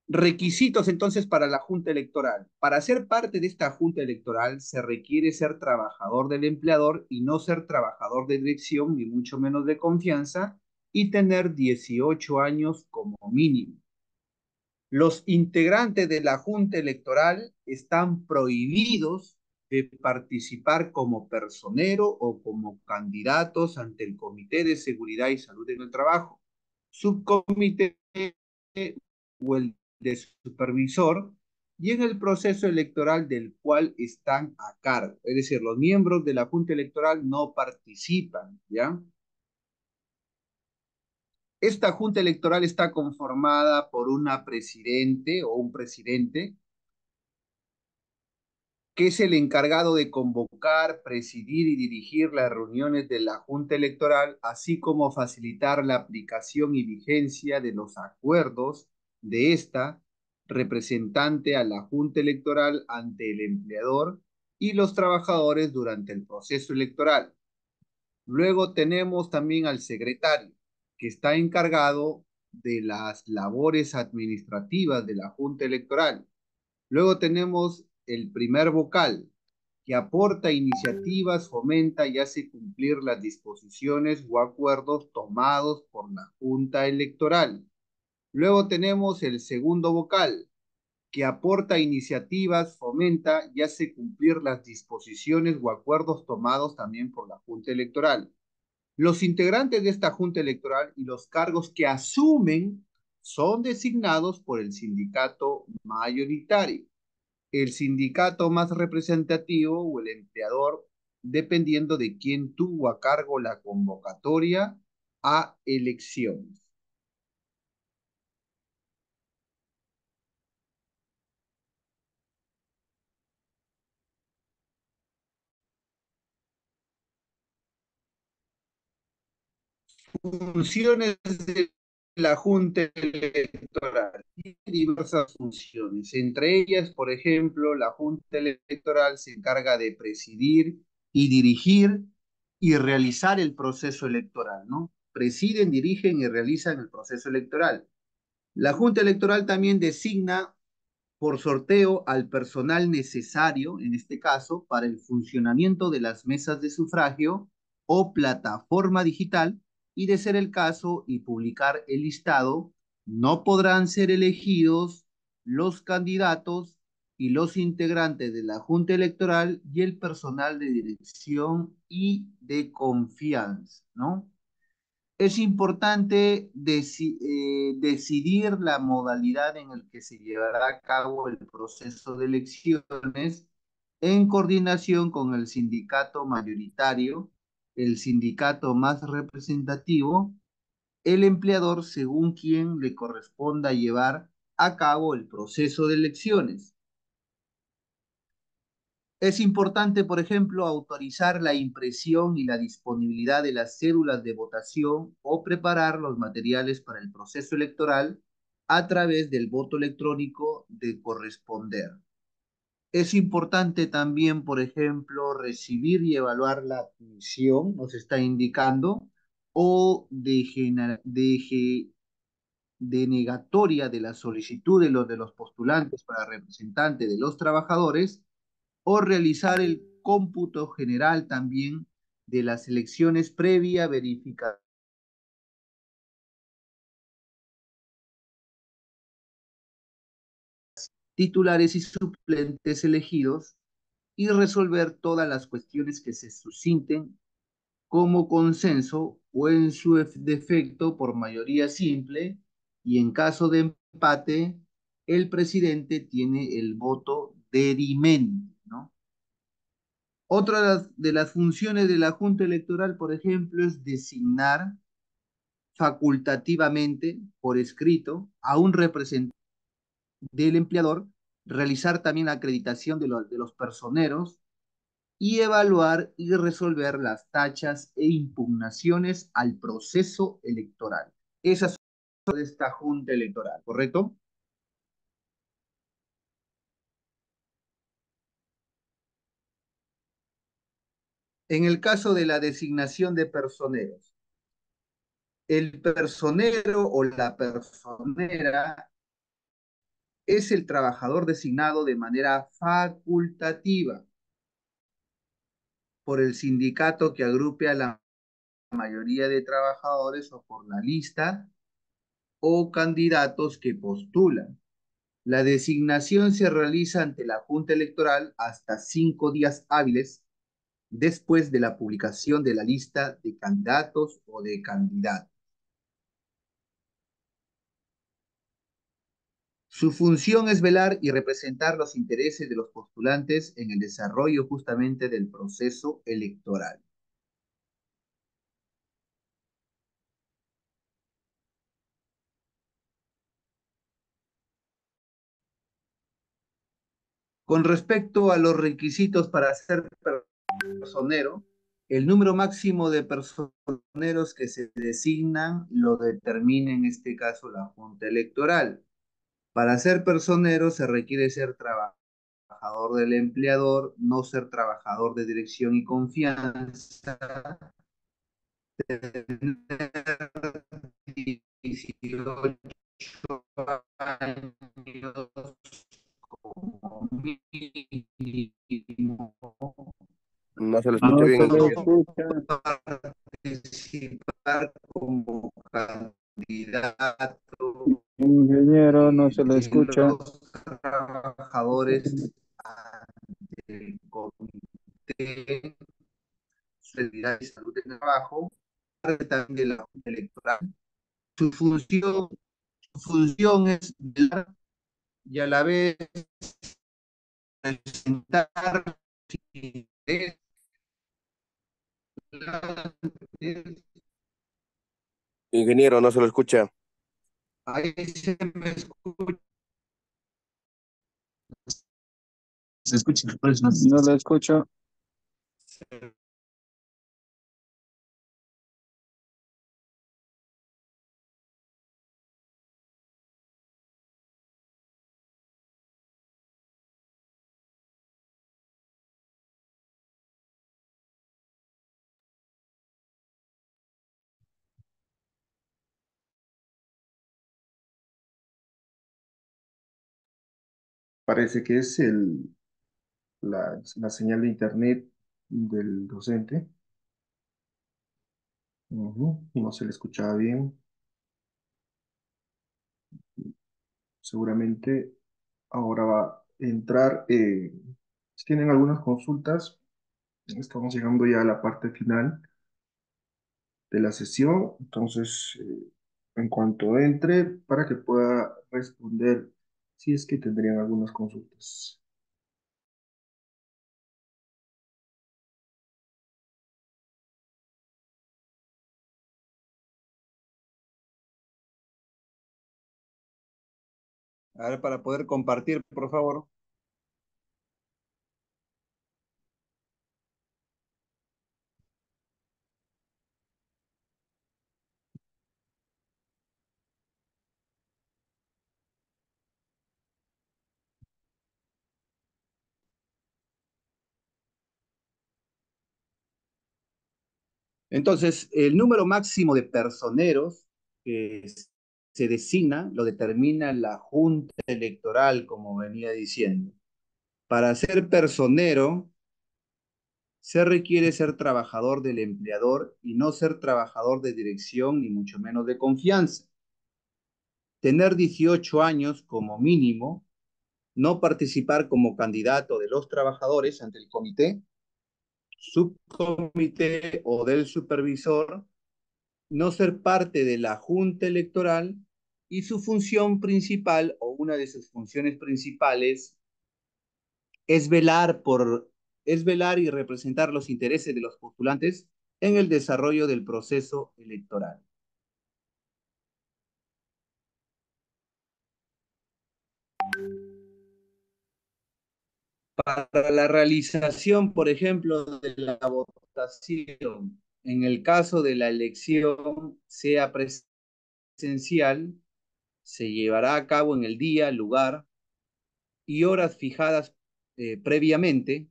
Requisitos entonces para la Junta Electoral. Para ser parte de esta Junta Electoral se requiere ser trabajador del empleador y no ser trabajador de dirección, ni mucho menos de confianza, y tener 18 años como mínimo. Los integrantes de la Junta Electoral están prohibidos de participar como personero o como candidatos ante el Comité de Seguridad y Salud en el Trabajo, subcomité o el de supervisor y en el proceso electoral del cual están a cargo. Es decir, los miembros de la Junta Electoral no participan, ¿ya? Esta Junta Electoral está conformada por una presidente o un presidente que es el encargado de convocar, presidir y dirigir las reuniones de la Junta Electoral, así como facilitar la aplicación y vigencia de los acuerdos de esta representante a la Junta Electoral ante el empleador y los trabajadores durante el proceso electoral. Luego tenemos también al secretario, que está encargado de las labores administrativas de la Junta Electoral. Luego tenemos el primer vocal, que aporta iniciativas, fomenta y hace cumplir las disposiciones o acuerdos tomados por la Junta Electoral. Luego tenemos el segundo vocal, que aporta iniciativas, fomenta y hace cumplir las disposiciones o acuerdos tomados también por la Junta Electoral. Los integrantes de esta Junta Electoral y los cargos que asumen son designados por el sindicato mayoritario, el sindicato más representativo o el empleador, dependiendo de quién tuvo a cargo la convocatoria a elecciones. Funciones de la Junta Electoral. Tiene diversas funciones. Entre ellas, por ejemplo, la Junta Electoral se encarga de presidir y dirigir y realizar el proceso electoral, ¿no? Presiden, dirigen y realizan el proceso electoral. La Junta Electoral también designa por sorteo al personal necesario, en este caso, para el funcionamiento de las mesas de sufragio o plataforma digital, y de ser el caso y publicar el listado, no podrán ser elegidos los candidatos y los integrantes de la Junta Electoral y el personal de dirección y de confianza, ¿no? Es importante decidir la modalidad en la que se llevará a cabo el proceso de elecciones en coordinación con el sindicato mayoritario, el sindicato más representativo, el empleador según quien le corresponda llevar a cabo el proceso de elecciones. Es importante, por ejemplo, autorizar la impresión y la disponibilidad de las cédulas de votación o preparar los materiales para el proceso electoral a través del voto electrónico de corresponder. Es importante también, por ejemplo, recibir y evaluar la admisión, nos está indicando, o denegatoria de la solicitud de los postulantes para representante de los trabajadores, o realizar el cómputo general también de las elecciones previa verificación titulares y suplentes elegidos y resolver todas las cuestiones que se susciten como consenso o en su defecto por mayoría simple, y en caso de empate el presidente tiene el voto dirimente, ¿no? Otra de las funciones de la Junta Electoral, por ejemplo, es designar facultativamente por escrito a un representante del empleador, realizar también la acreditación de los personeros y evaluar y resolver las tachas e impugnaciones al proceso electoral. Esas son de esta Junta Electoral, ¿correcto? En el caso de la designación de personeros, el personero o la personera es el trabajador designado de manera facultativa por el sindicato que agrupe a la mayoría de trabajadores o por la lista o candidatos que postulan. La designación se realiza ante la Junta Electoral hasta 5 días hábiles después de la publicación de la lista de candidatos o de candidatos. Su función es velar y representar los intereses de los postulantes en el desarrollo justamente del proceso electoral. Con respecto a los requisitos para ser personero, el número máximo de personeros que se designan lo determina en este caso la Junta Electoral. Para ser personero se requiere ser trabajador del empleador, no ser trabajador de dirección y confianza, tener 18 años como mínimo, se le escucha No bien, se le ingeniero. escucha. Participar como candidato Ingeniero, no se le de escucha. los trabajadores del Comité de Seguridad y Salud del Trabajo, también de la Junta Electoral. Su función, su función es velar y a la vez presentar Ingeniero, no se lo escucha. ahí se me escucha. Se escucha, pues no le escucho. Parece que es la señal de internet del docente. No se le escuchaba bien. Seguramente ahora va a entrar. Si tienen algunas consultas, estamos llegando ya a la parte final de la sesión. Entonces, en cuanto entre, para que pueda responder si es que tendrían algunas consultas. A ver, para poder compartir, por favor. Entonces, el número máximo de personeros que se designa lo determina la Junta Electoral, como venía diciendo. Para ser personero, se requiere ser trabajador del empleador y no ser trabajador de dirección ni mucho menos de confianza. Tener 18 años como mínimo, no participar como candidato de los trabajadores ante el comité, subcomité o del supervisor, no ser parte de la Junta Electoral y su función principal o una de sus funciones principales es es velar y representar los intereses de los postulantes en el desarrollo del proceso electoral. Para la realización, por ejemplo, de la votación, en el caso de la elección sea presencial, se llevará a cabo en el día, lugar y horas fijadas previamente.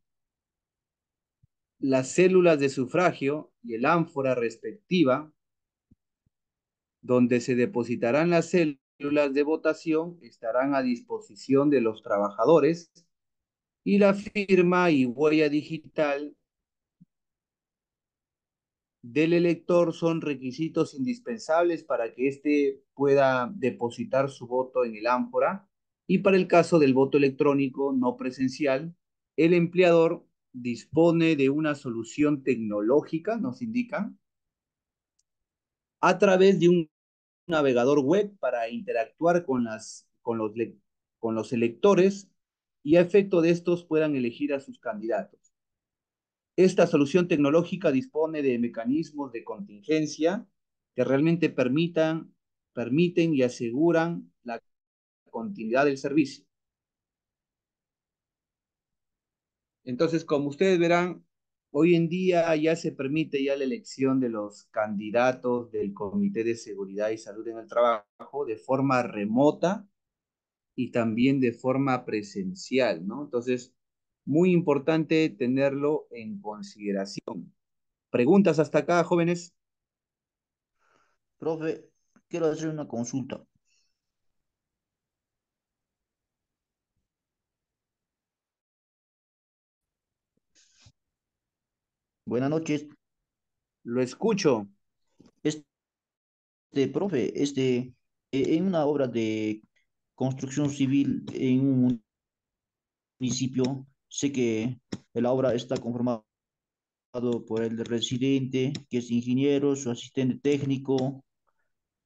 Las células de sufragio y el ánfora respectiva, donde se depositarán las células de votación, estarán a disposición de los trabajadores y la firma y huella digital del elector son requisitos indispensables para que éste pueda depositar su voto en el ánfora. Y para el caso del voto electrónico no presencial, el empleador dispone de una solución tecnológica, nos indican, a través de un navegador web para interactuar con los electores y a efecto de estos puedan elegir a sus candidatos. Esta solución tecnológica dispone de mecanismos de contingencia que realmente permiten y aseguran la continuidad del servicio. Entonces, como ustedes verán, hoy en día ya se permite ya la elección de los candidatos del Comité de Seguridad y Salud en el Trabajo de forma remota y también de forma presencial, ¿no? Entonces, muy importante tenerlo en consideración. ¿Preguntas hasta acá, jóvenes? Profe, quiero hacer una consulta. Buenas noches. Lo escucho. Profe, en una obra de construcción civil en un municipio, sé que la obra está conformada por el residente, que es ingeniero, su asistente técnico,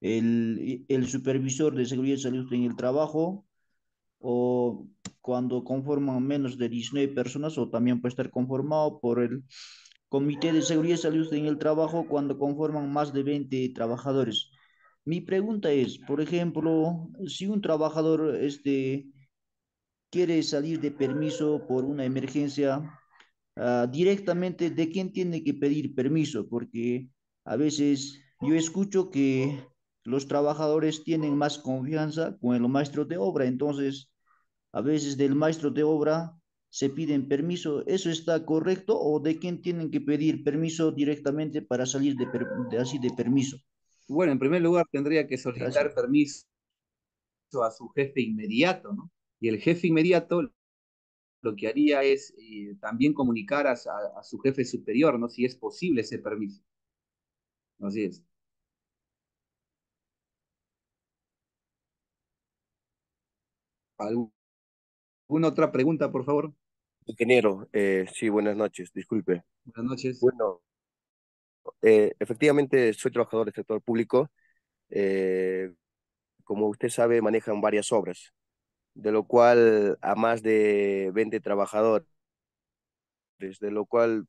el supervisor de seguridad y salud en el trabajo, o cuando conforman menos de 19 personas, o también puede estar conformado por el comité de seguridad y salud en el trabajo cuando conforman más de 20 trabajadores. Mi pregunta es, por ejemplo, si un trabajador quiere salir de permiso por una emergencia, directamente, ¿de quién tiene que pedir permiso? Porque a veces yo escucho que los trabajadores tienen más confianza con el maestro de obra, entonces a veces del maestro de obra se piden permiso. ¿Eso está correcto o de quién tienen que pedir permiso directamente para salir así de permiso? Bueno, en primer lugar tendría que Gracias. solicitar permiso a su jefe inmediato, ¿no? Y el jefe inmediato lo que haría es también comunicar a su jefe superior, ¿no? Si es posible ese permiso. Así es. ¿Alguna otra pregunta, por favor? Ingeniero, sí, buenas noches, disculpe. Buenas noches. Bueno, efectivamente soy trabajador del sector público. Eh, Como usted sabe, manejan varias obras, de lo cual a más de 20 trabajadores, de lo cual,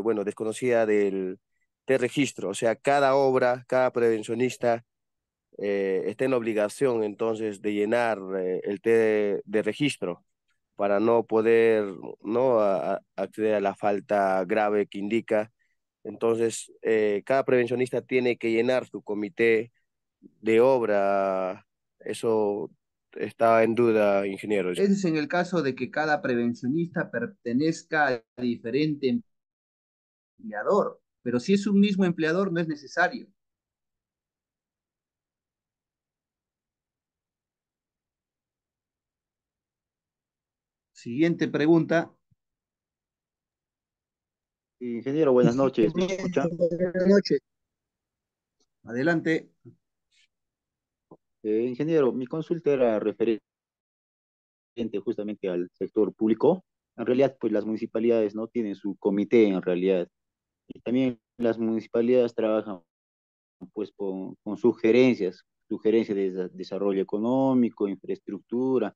bueno, desconocía del registro. O sea, cada obra, cada prevencionista está en obligación entonces de llenar el de registro para no poder no acceder a la falta grave que indica. Entonces, cada prevencionista tiene que llenar su comité de obra. Eso está en duda, ingeniero. Ese es en el caso de que cada prevencionista pertenezca a diferente empleador, pero si es un mismo empleador no es necesario. Siguiente pregunta. Ingeniero, buenas noches, ¿me escucha? Buenas noches. Adelante. Ingeniero, mi consulta era referente justamente al sector público. En realidad, pues las municipalidades no tienen su comité en realidad. Y también las municipalidades trabajan pues con sugerencias de desarrollo económico, infraestructura.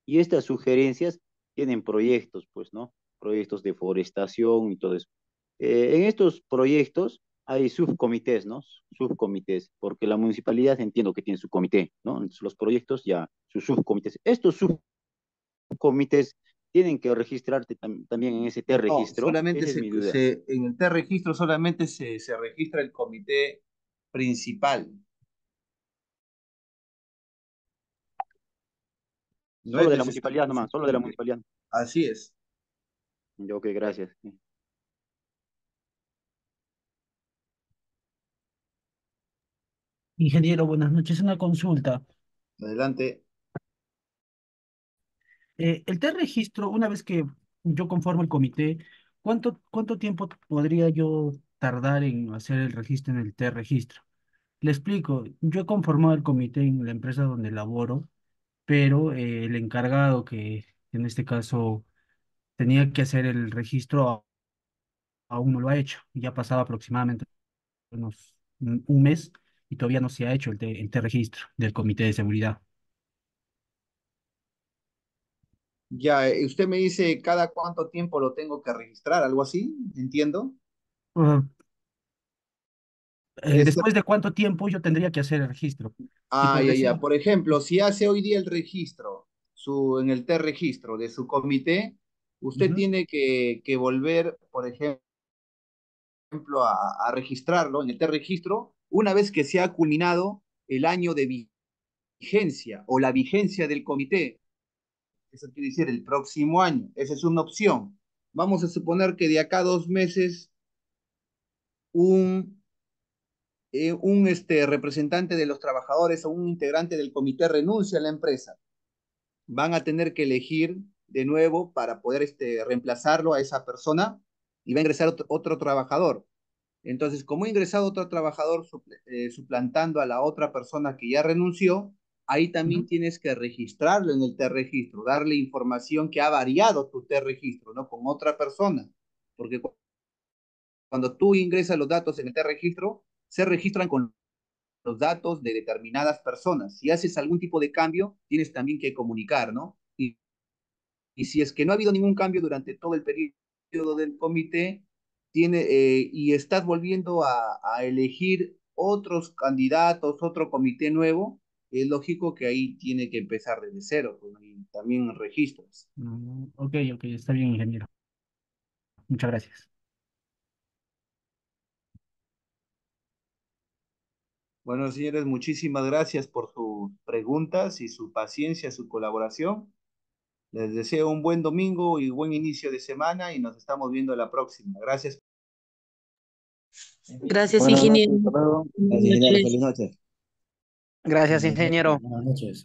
Y estas sugerencias tienen proyectos, pues, ¿no? Proyectos de forestación y todo eso. En estos proyectos hay subcomités, ¿no? Subcomités, porque la municipalidad entiendo que tiene su comité, ¿no? Entonces, los proyectos ya, sus subcomités. Estos subcomités tienen que registrarte también en ese No, T-registro. solamente Esa es mi duda. en el T-registro solamente se registra el comité principal. No Solo es de la necesario municipalidad un nomás, solo de la subcomité. municipalidad. Así es. Ok, gracias. Ingeniero, buenas noches. Una consulta. Adelante. El T-registro, una vez que yo conformo el comité, ¿cuánto tiempo podría yo tardar en hacer el registro en el T-registro? Le explico, yo he conformado el comité en la empresa donde laboro, pero el encargado que en este caso tenía que hacer el registro aún no lo ha hecho. Ya ha pasado aproximadamente un mes y todavía no se ha hecho el T-registro del comité de seguridad. Ya, usted me dice cada cuánto tiempo lo tengo que registrar, algo así, entiendo. Ah, Este, ¿Después de cuánto tiempo yo tendría que hacer el registro? Tipo, ya, ya. recién. Por ejemplo, si hace hoy día el registro, en el T-registro de su comité, usted Ujú. tiene que volver, por ejemplo, a registrarlo en el T-registro una vez que se ha culminado el año de vigencia o la vigencia del comité. Eso quiere decir el próximo año. Esa es una opción. Vamos a suponer que de acá a 2 meses un, representante de los trabajadores o un integrante del comité renuncia a la empresa. Van a tener que elegir de nuevo para poder reemplazarlo a esa persona. y va a ingresar otro trabajador. Entonces, como ha ingresado otro trabajador suplantando a la otra persona que ya renunció, ahí también tienes que registrarlo en el T-registro, darle información que ha variado tu T-registro, ¿no? Con otra persona, porque cuando tú ingresas los datos en el T-registro, se registran con los datos de determinadas personas. Si haces algún tipo de cambio, tienes también que comunicar, ¿no? Y si es que no ha habido ningún cambio durante todo el periodo del comité, y estás volviendo a elegir otros candidatos, otro comité nuevo, es lógico que ahí tiene que empezar desde cero, pues, y también registros. Ok, ok, está bien, ingeniero. Muchas gracias. Bueno, señores, muchísimas gracias por sus preguntas y su paciencia, su colaboración. Les deseo un buen domingo y buen inicio de semana y nos estamos viendo la próxima. Gracias. Gracias, Buenas noches, ingeniero. hasta luego. Buenas Gracias, ingeniero. noches. Feliz noche. Gracias, ingeniero. Buenas noches.